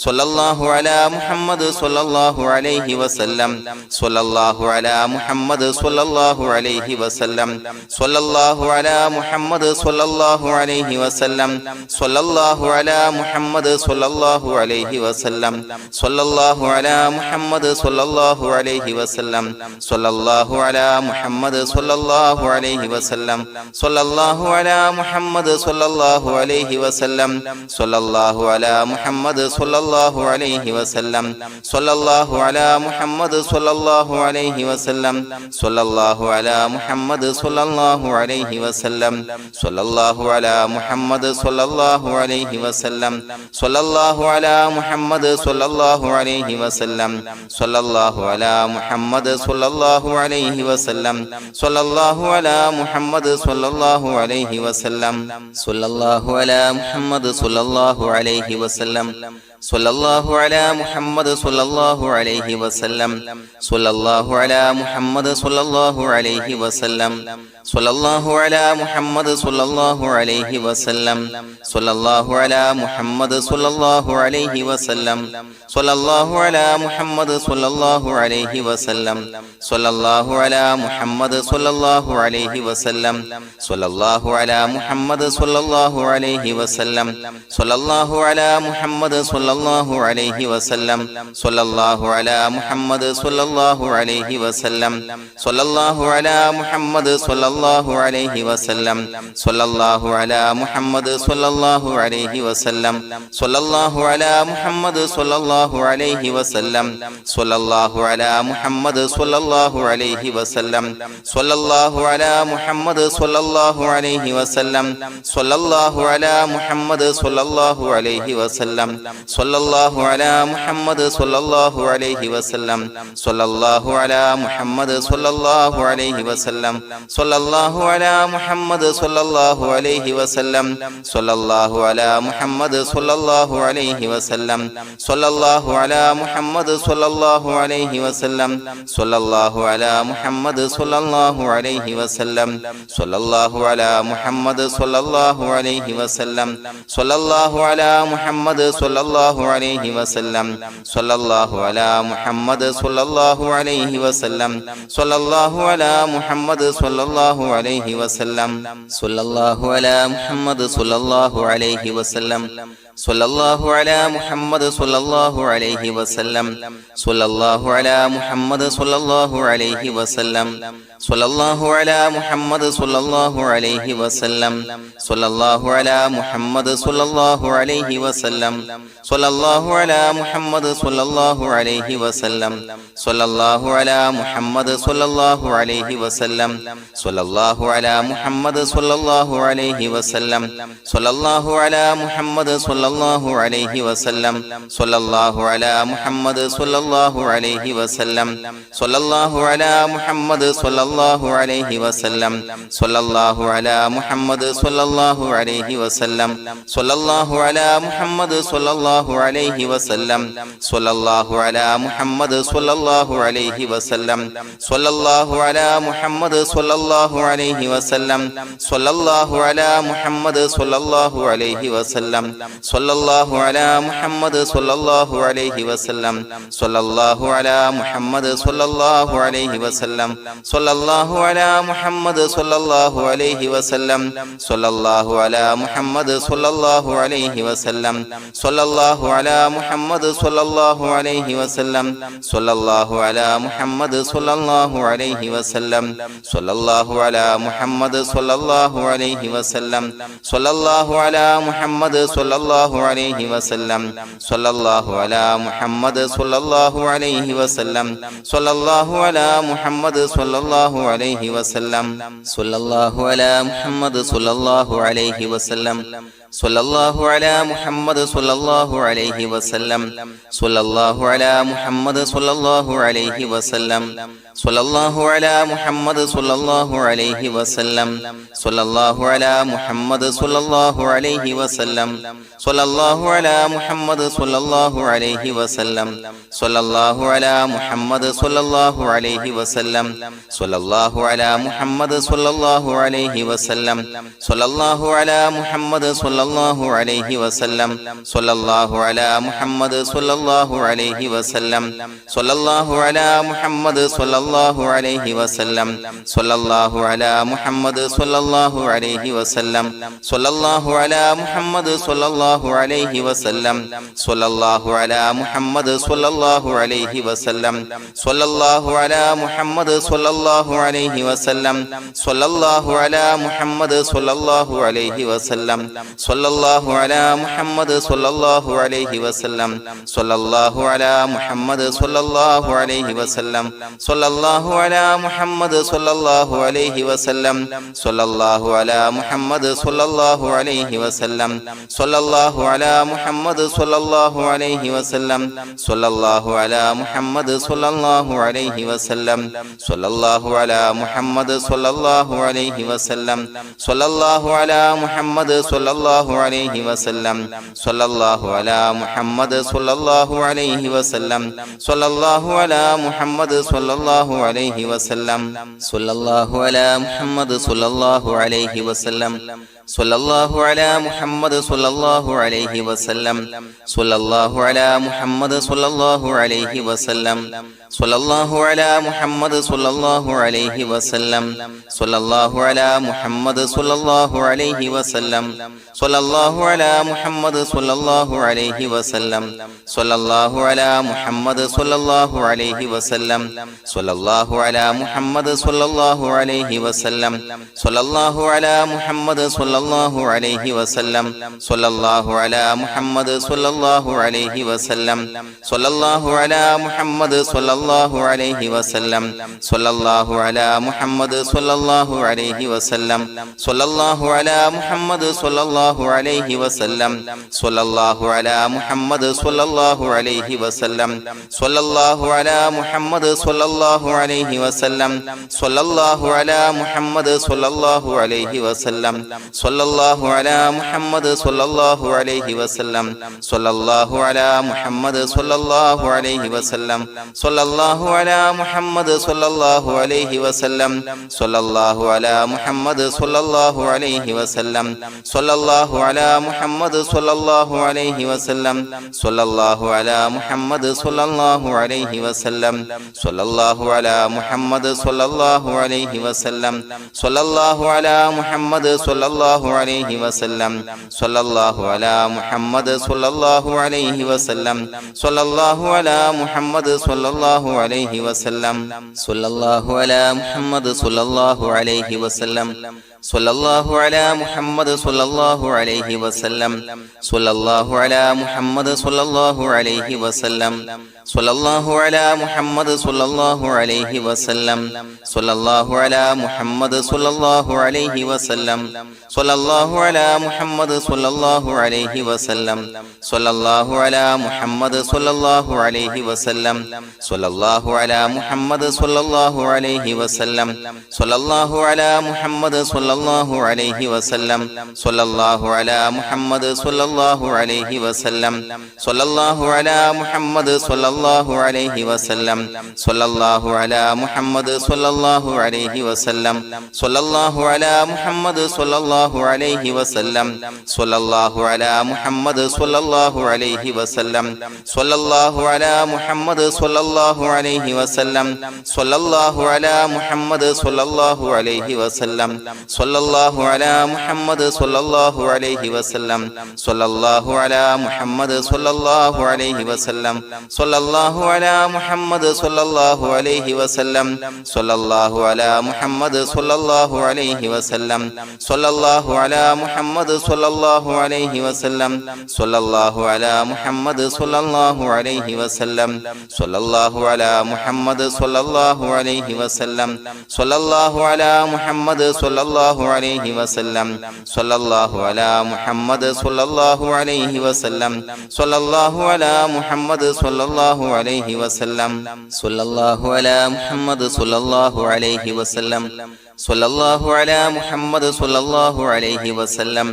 സ്വല്ലല്ലാഹു അലാ മുഹമ്മദ് സ്വല്ലല്ലാഹു അലൈഹി വസല്ലം സ്വല്ലല്ലാഹു അലാ മുഹമ്മദ് സ്വല്ലല്ലാഹു അലൈഹി വസല്ലം സ്വല്ലല്ലാഹു അലാ മുഹമ്മദ് സ്വല്ലല്ലാഹു അലൈഹി വസല്ലം സ്വല്ലല്ലാഹു അലാ മുഹമ്മദ് സ്വല്ലല്ലാഹു അലൈഹി വസല്ലം സ്വല്ലല്ലാഹു അലാ മുഹമ്മദ് സ്വല്ലല്ലാഹു അലൈഹി വസല്ലം സ്വല്ലല്ലാഹു അലാ മുഹമ്മദ് സ്വല്ലല്ലാഹു അലൈഹി വസല്ലം സ്വല്ലല്ലാഹു അലാ മുഹമ്മദ് സ്വല്ലല്ലാഹു അലൈഹി വസല്ലം സ്വല്ലല്ലാഹു അലാ മുഹമ്മദ് സ്വല്ലല്ലാഹു അലൈഹി വസല്ലം സ്വല്ലല്ലാഹു അലാ മുഹമ്മദ് സ്വല്ലല്ലാഹു അലൈഹി വസല്ലം സ്വല്ലല്ലാഹു അലാ മുഹമ്മദ് സ്വല്ലല്ലാഹു അലൈഹി വസല്ലം സ്വല്ലല്ലാഹു അലാ മുഹമ്മദ് സ്വല്ലല്ലാഹു അലൈഹി വസല്ലം സ്വല്ലല്ലാഹു അലാ മുഹമ്മദ് സ്വല്ലല്ലാഹു അലൈഹി വസല്ലം സ്വല്ലല്ലാഹു അലാ മുഹമ്മദ് സ്വല്ലല്ലാഹു അലൈഹി വസല്ലം സ്വല്ലല്ലാഹു അലാ മുഹമ്മദ് സ്വല്ലല്ലാഹു അലൈഹി വസല്ലം സ്വല്ലല്ലാഹു അലാ മുഹമ്മദ് സ്വല്ലല്ലാഹു അലൈഹി വസല്ലം സ്വല്ലല്ലാഹു അലാ മുഹമ്മദ് സ്വല്ലല്ലാഹു അലൈഹി വസല്ലം സ്വല്ലല്ലാഹു അലാ മുഹമ്മദ് സ്വല്ലല്ലാഹു അലൈഹി വസല്ലം സ്വല്ലല്ലാഹു അലാ മുഹമ്മദ് സ്വല്ലല്ലാഹു അലൈഹി വസല്ലം സ്വല്ലല്ലാഹു അലാ മുഹമ്മദ് സ്വല്ലല്ലാഹു അലൈഹി വസല്ലം സ്വല്ലല്ലാഹു അലാ മുഹമ്മദ് സ്വല്ലല്ലാഹു അലൈഹി വസല്ലം സ്വല്ലല്ലാഹു അലാ മുഹമ്മദ് സ്വല്ലല്ലാഹു അലൈഹി വസല്ലം സ്വല്ലല്ലാഹു അലാ മുഹമ്മദ് സ്വല്ലല്ലാഹു അലൈഹി വസല്ലം സ്വല്ലല്ലാഹു അലാ മുഹമ്മദ് സ്വല്ലല്ലാഹു അലൈഹി വസല്ലം സ്വല്ലല്ലാഹു അലാ മുഹമ്മദ് സ്വല്ലല്ലാഹു അലൈഹി വസല്ലം സ്വല്ലല്ലാഹു അലാ മുഹമ്മദ് സ്വല്ലല്ലാഹു അലൈഹി വസല്ലം സ്വല്ലല്ലാഹു അലാ മുഹമ്മദ് സ്വല്ലല്ലാഹു അലൈഹി വസല്ലം സ്വല്ലല്ലാഹു അലാ മുഹമ്മദ് സ്വല്ലല്ലാഹു അലൈഹി വസല്ലം സ്വല്ലല്ലാഹു അലാ മുഹമ്മദ് സ്വല്ലല്ലാഹു അലൈഹി വസല്ലം സ്വല്ലല്ലാഹു അലാ മുഹമ്മദ് സ്വല്ലല്ലാഹു അലൈഹി വസല്ലം സ്വല്ലല്ലാഹു അലാ മുഹമ്മദ് സ്വല്ലല്ലാഹു അലൈഹി വസല്ലം സ്വല്ലല്ലാഹു അലാ മുഹമ്മദ് സ്വല്ലല്ലാഹു അലൈഹി വസല്ലം സ്വല്ലല്ലാഹു അലാ മുഹമ്മദ് സ്വല്ലല്ലാഹു അലൈഹി വസല്ലം സ്വല്ലല്ലാഹു അലാ മുഹമ്മദ് സ്വല്ലല്ലാഹു അലൈഹി വസല്ലം സ്വല്ലല്ലാഹു അലാ മുഹമ്മദ് സ്വല്ലല്ലാഹു അലൈഹി വസല്ലം സ്വല്ലല്ലാഹു അലാ മുഹമ്മദ് സ്വല്ലല്ലാഹു അലൈഹി വസല്ലം സ്വല്ലല്ലാഹു അലാ മുഹമ്മദ് സ്വല്ലല്ലാഹു അലൈഹി വസല്ലം സ്വല്ലല്ലാഹു അലാ മുഹമ്മദ് സ്വല്ലല്ലാഹു അലൈഹി വസല്ലം സ്വല്ലല്ലാഹു അലാ മുഹമ്മദ് സ്വല്ലല്ലാഹു അലൈഹി വസല്ലം സ്വല്ലല്ലാഹു അലാ മുഹമ്മദ് സ്വല്ലല്ലാഹു അലൈഹി വസല്ലം സ്വല്ലല്ലാഹു അലാ മുഹമ്മദ് സ്വല്ലല്ലാഹു അലൈഹി വസല്ലം സ്വല്ലല്ലാഹു അലാ മുഹമ്മദ് സ്വല്ലല്ലാഹു അലൈഹി വസല്ലം സ്വല്ലല്ലാഹു അലാ മുഹമ്മദ് സ്വല്ലല്ലാഹു അലൈഹി വസല്ലം സ്വല്ലല്ലാഹു അലാ മുഹമ്മദ് സ്വല്ലല്ലാഹു അലൈഹി വസല്ലം സ്വല്ലല്ലാഹു അലാ മുഹമ്മദ് സ്വല്ലല്ലാഹു അലൈഹി വസല്ലം സ്വല്ലല്ലാഹു അലാ മുഹമ്മദ് സ്വല്ലല്ലാഹു അലൈഹി വസല്ലം സ്വല്ലല്ലാഹു അലാ മുഹമ്മദ് സ്വല്ലല്ലാഹു അലൈഹി വസല്ലം സ്വല്ലല്ലാഹു അലാ മുഹമ്മദ് സ്വല്ലല്ലാഹു സ്വല്ലല്ലാഹു അലൈഹി വസല്ലം സ്വല്ലല്ലാഹു അലാ മുഹമ്മദ് സ്വല്ലല്ലാഹു അലൈഹി വസല്ലം സ്വല്ലല്ലാഹു അലാ മുഹമ്മദ് സ്വല്ലല്ലാഹു അലൈഹി വസല്ലം സ്വല്ലല്ലാഹു അലാ മുഹമ്മദ് സ്വല്ലല്ലാഹു അലൈഹി വസല്ലം സ്വല്ലല്ലാഹു അലാ മുഹമ്മദ് സ്വല്ലല്ലാഹു അലൈഹി വസല്ലം സ്വല്ലല്ലാഹു അലാ മുഹമ്മദ് സ്വല്ലല്ലാഹു അലൈഹി വസല്ലം സ്വല്ലല്ലാഹു അലാ മുഹമ്മദ് സ്വല്ലല്ലാഹു അലൈഹി വസല്ലം സ്വല്ലല്ലാഹു അലാ മുഹമ്മദ് സ്വല്ലല്ലാഹു അലൈഹി വസല്ലം സ്വല്ലല്ലാഹു അലാ മുഹമ്മദ് സ്വല്ലല്ലാഹു അലൈഹി വസല്ലം സ്വല്ലല്ലാഹു അലാ മുഹമ്മദ് സ്വല്ലല്ലാഹു അലൈഹി വസല്ലം സ്വല്ലല്ലാഹു അലാ മുഹമ്മദ് സ്വല്ലല്ലാഹു അലൈഹി വസല്ലം സ്വല്ലല്ലാഹു അലാ മുഹമ്മദ് സ്വല്ലല്ലാഹു അലൈഹി വസല്ലം സ്വല്ലല്ലാഹു അലാ മുഹമ്മദ് സ്വല്ലല്ലാഹു അലൈഹി വസല്ലം സ്വല്ലല്ലാഹു അലാ മുഹമ്മദ് സ്വല്ലല്ലാഹു അലൈഹി വസല്ലം സ്വല്ലല്ലാഹു അലാ മുഹമ്മദ് സ്വല്ലല്ലാഹു അലൈഹി വസല്ലം സ്വല്ലല്ലാഹു അലാ മുഹമ്മദ് സ്വല്ലല്ലാഹു അലൈഹി വസല്ലം സ്വല്ലല്ലാഹു അലാ മുഹമ്മദ് സ്വല്ലല്ലാഹു അലൈഹി വസല്ലം സ്വല്ലല്ലാഹു അലാ മുഹമ്മദ് സ്വല്ലല്ലാഹു അലൈഹി വസല്ലം സ്വല്ലല്ലാഹു അലാ മുഹമ്മദ് സ്വല്ലല്ലാഹു അലൈഹി വസല്ലം സ്വല്ലല്ലാഹു അലാ മുഹമ്മദ് സ്വല്ലല്ലാഹു അലൈഹി വസല്ലം സ്വല്ലല്ലാഹു അലാ മുഹമ്മദ് സ്വല്ലല്ലാഹു അലൈഹി വസല്ലം സ്വല്ലല്ലാഹു അലാ മുഹമ്മദ് സ്വല്ലല്ലാഹു അലൈഹി വസല്ലം സ്വല്ലല്ലാഹു അലാ മുഹമ്മദ് സ്വല്ലല്ലാഹു അലൈഹി വസല്ലം സ്വല്ലല്ലാഹു അലാ മുഹമ്മദ് സ്വല്ലല്ലാഹു അലൈഹി വസല്ലം സ്വല്ലല്ലാഹു അലാ മുഹമ്മദ് സ്വല്ലല്ലാഹു അലൈഹി വസല്ലം സ്വല്ലല്ലാഹു അലാ മുഹമ്മദ് സ്വല്ലല്ലാഹു അലൈഹി വസല്ലം സ്വല്ലല്ലാഹു അലാ മുഹമ്മദ് സ്വല്ലല്ലാഹു അലൈഹി വസല്ലം സ്വല്ലല്ലാഹു അലാ മുഹമ്മദ് സ്വല്ലല്ലാഹു അലൈഹി വസല്ലം സ്വല്ലല്ലാഹു അലാ മുഹമ്മദ് സ്വല്ലല്ലാഹു അലൈഹി വസല്ലം സ്വല്ലല്ലാഹു അലാ മുഹമ്മദ് സ്വല്ലല്ലാഹു അലൈഹി വസല്ലം സ്വല്ലല്ലാഹു അലാ മുഹമ്മദ് സ്വല്ലല്ലാഹു അലൈഹി വസല്ലം സ്വല്ലല്ലാഹു അലാ മുഹമ്മദ് സ്വല്ലല്ലാഹു അലൈഹി വസല്ലം സ്വല്ലല്ലാഹു അലാ മുഹമ്മദ് സ്വല്ലല്ലാഹു അലൈഹി വസല്ലം സ്വല്ലല്ലാഹു അലാ മുഹമ്മദ് സ്വല്ലല്ലാഹു അലൈഹി വസല്ലം സ്വല്ലല്ലാഹു അലാ മുഹമ്മദ് സ്വല്ലല്ലാഹു അലൈഹി വസല്ലം സ്വല്ലല്ലാഹു അലാ മുഹമ്മദ് സ്വല്ലല്ലാഹു അലൈഹി വസല്ലം സ്വല്ലല്ലാഹു അലാ മുഹമ്മദ് സ്വല്ലല്ലാഹു അലൈഹി വസല്ലം സ്വല്ലല്ലാഹു അലാ മുഹമ്മദ് സ്വല്ലല്ലാഹു അലൈഹി വസല്ലം സ്വല്ലല്ലാഹു അലാ മുഹമ്മദ് സ്വല്ലല്ലാഹു അലൈഹി വസല്ലം സ്വല്ലല്ലാഹു അലാ മുഹമ്മദ് സ്വല്ലല്ലാഹു അലൈഹി വസല്ലം സ്വല്ലല്ലാഹു അലാ മുഹമ്മദ് സ്വല്ലല്ലാഹു അലൈഹി വസല്ലം സ്വല്ലല്ലാഹു അലാ മുഹമ്മദ് സ്വല്ലല്ലാഹു അലൈഹി വസല്ലം സ്വല്ലല്ലാഹു അലാ മുഹമ്മദ് സ്വല്ലല്ലാഹു അലൈഹി വസല്ലം സ്വല്ലല്ലാഹു അലാ മുഹമ്മദ് സ്വല്ലല്ലാഹു അലൈഹി വസല്ലം സ്വല്ലല്ലാഹു അലാ മുഹമ്മദ് സ്വല്ലല്ലാഹു അലൈഹി വസല്ലം സ്വല്ലല്ലാഹു അലാ മുഹമ്മദ് സ്വല്ലല്ലാഹു അലൈഹി വസല്ലം സ്വല്ലല്ലാഹു അലാ മുഹമ്മദ് സ്വല്ലല്ലാഹു അലൈഹി വസല്ലം സ്വല്ലല്ലാഹു അലാ മുഹമ്മദ് സ്വല്ലല്ലാഹു അലൈഹി വസല്ലം സ്വല്ലല്ലാഹു അലാ മുഹമ്മദ് സ്വല്ലല്ലാഹു അലൈഹി വസല്ലം സ്വല്ലല്ലാഹു അലാ മുഹമ്മദ് സ്വല്ലല്ലാഹു അലൈഹി വസല്ലം സ്വല്ലല്ലാഹു അലാ മുഹമ്മദ് സ്വല്ലല്ലാഹു അലൈഹി വസല്ലം സ്വല്ലല്ലാഹു അലാ മുഹമ്മദ് സ്വല്ലല്ലാഹു അലൈഹി വസല്ലം സ്വല്ലല്ലാഹു അലാ മുഹമ്മദ് സ്വല്ലല്ലാഹു അലൈഹി വസല്ലം സ്വല്ലല്ലാഹു അലാ മുഹമ്മദ് സ്വല്ലല്ലാഹു അലൈഹി വസല്ലം സ്വല്ലല്ലാഹു അലാ മുഹമ്മദ് സ്വല്ലല്ലാഹു അലൈഹി വസല്ലം സ്വല്ലല്ലാഹു അലാ മുഹമ്മദ് സ്വല്ലല്ലാഹു അലൈഹി വസല്ലം സ്വല്ലല്ലാഹു അലാ മുഹമ്മദ് സ്വല്ലല്ലാഹു അലൈഹി വസല്ലം സ്വല്ലല്ലാഹു അലാ മുഹമ്മദ് സ്വല്ലല്ലാഹു അലൈഹി വസല്ലം സ്വല്ലല്ലാഹു അലാ മുഹമ്മദ് സ്വല്ലല്ലാഹു അലൈഹി വസല്ലം സ്വല്ലല്ലാഹു അലാ മുഹമ്മദ് സ്വല്ലല്ലാഹു അലൈഹി വസല്ലം സ്വല്ലല്ലാഹു അലാ മുഹമ്മദ് സ്വല്ലല്ലാഹു അലൈഹി വസല്ലം സ്വല്ലല്ലാഹു അലാ മുഹമ്മദ് സ്വല്ലല്ലാഹു അലൈഹി വസല്ലം സ്വല്ലല്ലാഹു അലാ മുഹമ്മദ് സ്വല്ലല്ലാഹു അലൈഹി വസല്ലം സ്വല്ലല്ലാഹു അലാ മുഹമ്മദ് സ്വല്ലല്ലാഹു അലൈഹി വസല്ലം സ്വല്ലല്ലാഹു അലാ മുഹമ്മദ് സ്വല്ലല്ലാഹു അലൈഹി വസല്ലം സ്വല്ലല്ലാഹു അലാ മുഹമ്മദ് സ്വല്ലല്ലാഹു അലൈഹി വസല്ലം സ്വല്ലല്ലാഹു അലാ മുഹമ്മദ് സ്വല്ലല്ലാഹു അലൈഹി വസല്ലം സ്വല്ലല്ലാഹു അലാ മുഹമ്മദ് സ്വല്ലല്ലാഹു അലൈഹി വസല്ലം സ്വല്ലല്ലാഹു അലാ മുഹമ്മദ് സ്വല്ലല്ലാഹു അലൈഹി വസല്ലം സ്വല്ലല്ലാഹു അലാ മുഹമ്മദ് സ്വല്ലല്ലാഹു അലൈഹി വസല്ലം സ്വല്ലല്ലാഹു അലാ മുഹമ്മദ് സ്വല്ലല്ലാഹു അലൈഹി വസല്ലം സ്വല്ലല്ലാഹു അലാ മുഹമ്മദ് സ്വല്ലല്ലാഹു അലൈഹി വസല്ലം സ്വല്ലല്ലാഹു അലാ മുഹമ്മദ് സ്വല്ലല്ലാഹു അലൈഹി വസല്ലം സ്വല്ലല്ലാഹു അലാ മുഹമ്മദ് സ്വല്ലല്ലാഹു അലൈഹി വസല്ലം സ്വല്ലല്ലാഹു അലാ മുഹമ്മദ് സ്വല്ലല്ലാഹു അലൈഹി വസല്ലം സ്വല്ലല്ലാഹു അലാ മുഹമ്മദ് സ്വല്ലല്ലാഹു അലൈഹി വസല്ലം സ്വല്ലല്ലാഹു അലാ മുഹമ്മദ് സ്വല്ലല്ലാഹു അലൈഹി വസല്ലം സ്വല്ലല്ലാഹു അലാ മുഹമ്മദ് സ്വല്ലല്ലാഹു അലൈഹി വസല്ലം സ്വല്ലല്ലാഹു അലാ മുഹമ്മദ് സ്വല്ലല്ലാഹു അലൈഹി വസല്ലം സ്വല്ലല്ലാഹു അലാ മുഹമ്മദ് സ്വല്ലല്ലാഹു അലൈഹി വസല്ലം സ്വല്ലല്ലാഹു അലാ മുഹമ്മദ് സ്വല്ലല്ലാഹു അലൈഹി വസല്ലം സ്വല്ലല്ലാഹു അലാ മുഹമ്മദ് സ്വല്ലല്ലാഹു അലൈഹി വസല്ലം സ്വല്ലല്ലാഹു അലാ മുഹമ്മദ് സ്വല്ലല്ലാഹു അലൈഹി വസല്ലം സ്വല്ലല്ലാഹു അലാ മുഹമ്മദ് സ്വല്ലല്ലാഹു അലൈഹി വസല്ലം സ്വല്ലല്ലാഹു അലാ മുഹമ്മദ് സ്വല്ലല്ലാഹു അലൈഹി വസല്ലം സ്വല്ലല്ലാഹു അലാ മുഹമ്മദ് സ്വല്ലല്ലാഹു അലൈഹി വസല്ലം സ്വല്ലല്ലാഹു അലാ മുഹമ്മദ് സ്വല്ലല്ലാഹു അലൈഹി വസല്ലം സ്വല്ലല്ലാഹു അലാ മുഹമ്മദ് സ്വല്ലല്ലാഹു അലൈഹി വസല്ലം സ്വല്ലല്ലാഹു അലാ മുഹമ്മദ് സ്വല്ലല്ലാഹു അലൈഹി വസല്ലം സ്വല്ലല്ലാഹു അലാ മുഹമ്മദ് സ്വല്ലല്ലാഹു അലൈഹി വസല്ലം സ്വല്ലല്ലാഹു അലാ മുഹമ്മദ് സ്വല്ലല്ലാഹു അലൈഹി വസല്ലം സ്വല്ലല്ലാഹു അലാ മുഹമ്മദ് സ്വല്ലല്ലാഹു അലൈഹി വസല്ലം സ്വല്ലല്ലാഹു അലാ മുഹമ്മദ് സ്വല്ലല്ലാഹു അലൈഹി വസല്ലം സ്വല്ലല്ലാഹു അലാ മുഹമ്മദ് സ്വല്ലല്ലാഹു അലൈഹി വസല്ലം സ്വല്ലല്ലാഹു അലാ മുഹമ്മദ് സ്വല്ലല്ലാഹു അലൈഹി വസല്ലം സ്വല്ലല്ലാഹു അലാ മുഹമ്മദ് സ്വല്ലല്ലാഹു അലൈഹി വസല്ലം സ്വല്ലല്ലാഹു അലാ മുഹമ്മദ് സ്വല്ലല്ലാഹു അലൈഹി വസല്ലം സ്വല്ലല്ലാഹു അലാ മുഹമ്മദ് സ്വല്ലല്ലാഹു അലൈഹി വസല്ലം സ്വല്ലല്ലാഹു അലാ മുഹമ്മദ് സ്വല്ലല്ലാഹു അലൈഹി വസല്ലം സ്വല്ലല്ലാഹു അലാ മുഹമ്മദ് സ്വല്ലല്ലാഹു അലൈഹി വസല്ലം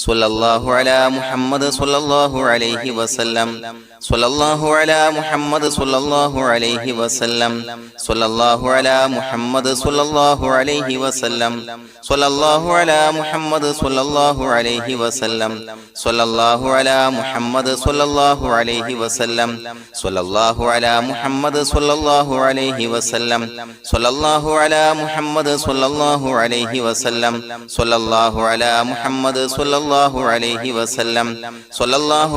സ്വല്ലല്ലാഹു അലാ മുഹമ്മദ് സ്വല്ലല്ലാഹു അലൈഹി വസല്ലം സ്വല്ലല്ലാഹു അലാ മുഹമ്മദ് സ്വല്ലല്ലാഹു അലൈഹി വസല്ലം സ്വല്ലല്ലാഹു അലാ മുഹമ്മദ് സ്വല്ലല്ലാഹു അലൈഹി വസല്ലം സ്വല്ലല്ലാഹു അലാ മുഹമ്മദ് സ്വല്ലല്ലാഹു അലൈഹി വസല്ലം സ്വല്ലല്ലാഹു അലാ മുഹമ്മദ് സ്വല്ലല്ലാഹു അലൈഹി വസല്ലം സ്വല്ലല്ലാഹു അലാ മുഹമ്മദ് സ്വല്ലല്ലാഹു അലൈഹി വസല്ലം സ്വല്ലല്ലാഹു അലാ മുഹമ്മദ് സ്വല്ലല്ലാഹു അലൈഹി വസല്ലം സ്വല്ലല്ലാഹു അലാ മുഹമ്മദ് സ്വല്ലല്ലാഹു അലൈഹി വസല്ലം സ്വല്ലല്ലാഹു അലാ മുഹമ്മദ് സ്വല്ലല്ലാഹു അലൈഹി വസല്ലം സ്വല്ലല്ലാഹു അലാ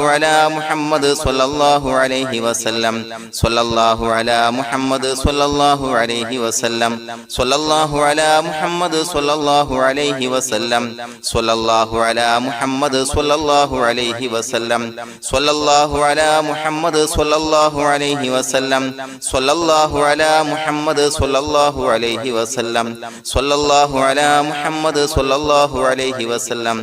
മുഹമ്മദ് സ്വല്ലല്ലാഹു അലൈഹി വസല്ലം സ്വല്ലല്ലാഹു അലാ മുഹമ്മദ് സ്വല്ലല്ലാഹു അലൈഹി വസല്ലം സ്വല്ലല്ലാഹു അലാ മുഹമ്മദ് സ്വല്ലല്ലാഹു അലൈഹി വസല്ലം സ്വല്ലല്ലാഹു അലാ മുഹമ്മദ് സ്വല്ലല്ലാഹു അലൈഹി വസല്ലം സ്വല്ലല്ലാഹു അലാ മുഹമ്മദ് സ്വല്ലല്ലാഹു അലൈഹി വസല്ലം സ്വല്ലല്ലാഹു അലാ മുഹമ്മദ് സ്വല്ലല്ലാഹു അലൈഹി വസല്ലം സ്വല്ലല്ലാഹു അലാ മുഹമ്മദ് സ്വല്ലല്ലാഹു അലൈഹി വസല്ലം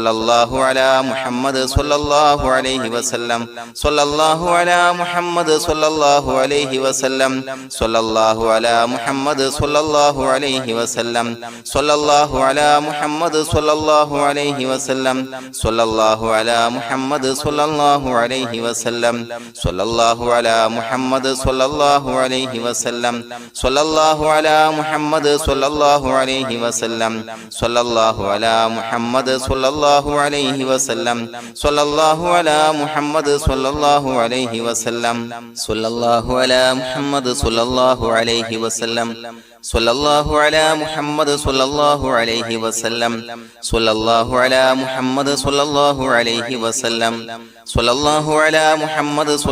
സ്വല്ലല്ലാഹു അലാ മുഹമ്മദ് സ്വല്ലല്ലാഹു അലൈഹി വസല്ലം സ്വല്ലല്ലാഹു അലാ മുഹമ്മദ് സ്വല്ലല്ലാഹു അലൈഹി വസല്ലം സ്വല്ലല്ലാഹു അലാ മുഹമ്മദ് സ്വല്ലല്ലാഹു അലൈഹി വസല്ലം സ്വല്ലല്ലാഹു അലാ മുഹമ്മദ് സ്വല്ലല്ലാഹു അലൈഹി വസല്ലം സ്വല്ലല്ലാഹു അലാ മുഹമ്മദ് സ്വല്ലല്ലാഹു അലൈഹി വസല്ലം സ്വല്ലല്ലാഹു അലാ മുഹമ്മദ് സ്വല്ലല്ലാഹു അലൈഹി വസല്ലം സ്വല്ലല്ലാഹു അലാ മുഹമ്മദ് സ്വല്ലല്ലാഹു അലൈഹി വസല്ലം സ്വല്ലല്ലാഹു അലാ മുഹമ്മദ് സ്വല്ലല്ലാഹു അലൈഹി വസല്ലം സ്വല്ലല്ലാഹു അലാ മുഹമ്മദ് സ്വല്ലല്ലാഹു അലൈഹി വസല്ലം സ്വല്ലല്ലാഹു അലാ മുഹമ്മദ്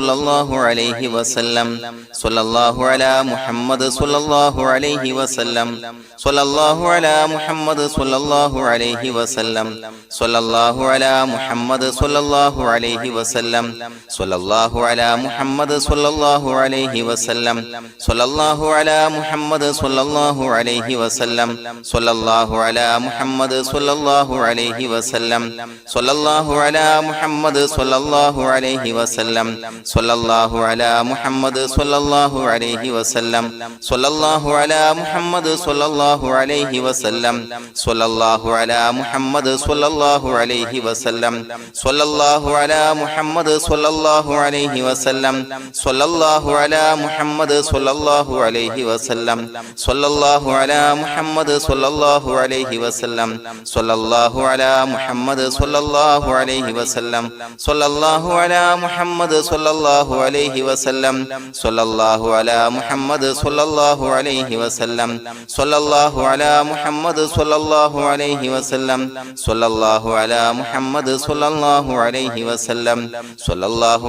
സ്വല്ലല്ലാഹു അലൈഹി വസല്ലം സ്വല്ലല്ലാഹു അലാ മുഹമ്മദ് സ്വല്ലല്ലാഹു അലൈഹി വസല്ലം സ്വല്ലല്ലാഹു അലാ മുഹമ്മദ് സ്വല്ലല്ലാഹു അലൈഹി വസല്ലം സ്വല്ലല്ലാഹു അലാ മുഹമ്മദ് സ്വല്ലല്ലാഹു അലൈഹി വസല്ലം സ്വല്ലല്ലാഹു അലാ മുഹമ്മദ് സ്വല്ലല്ലാഹു അലൈഹി വസല്ലം സ്വല്ലല്ലാഹു അലാ മുഹമ്മദ് സ്വല്ലല്ലാഹു അലൈഹി വസല്ലം സ്വല്ലല്ലാഹു അലാ മുഹമ്മദ് സ്വല്ലല്ലാഹു അലൈഹി വസല്ലം സ്വല്ലല്ലാഹു അലാ മുഹമ്മദ് സ്വല്ലല്ലാഹു അലൈഹി വസല്ലം സ്വല്ലല്ലാഹു അലാ മുഹമ്മദ് സ്വല്ലല്ലാഹു അലൈഹി വസല്ലം സ്വല്ലല്ലാഹു അലാ മുഹമ്മദ് സ്വല്ലല്ലാഹു അലൈഹി വസല്ലം സ്വല്ലല്ലാഹു അലാ മുഹമ്മദ് സ്വല്ലല്ലാഹു അലൈഹി വസല്ലം സ്വല്ലല്ലാഹു അലാ മുഹമ്മദ് സ്വല്ലല്ലാഹു അലൈഹി വസല്ലം സ്വല്ലല്ലാഹു അലാ മുഹമ്മദ് സ്വല്ലല്ലാഹു അലൈഹി വസല്ലം സ്വല്ലല്ലാഹു അലാ മുഹമ്മദ് സ്വല്ലല്ലാഹു അലൈഹി വസല്ലം സ്വല്ലല്ലാഹു അലാ മുഹമ്മദ് സ്വല്ലല്ലാഹു അലൈഹി വസല്ലം സ്വല്ലല്ലാഹു അലാ മുഹമ്മദ് സ്വല്ലല്ലാഹു അലൈഹി വസല്ലം സ്വല്ലല്ലാഹു അലാ മുഹമ്മദ് സ്വല്ലല്ലാഹു അലൈഹി വസല്ലം സ്വല്ലല്ലാഹു അലാ മുഹമ്മദ് സ്വല്ലല്ലാഹു അലൈഹി വസല്ലം സ്വല്ലല്ലാഹു അലാ മുഹമ്മദ് സ്വല്ലല്ലാഹു അലൈഹി വസല്ലം സ്വല്ലല്ലാഹു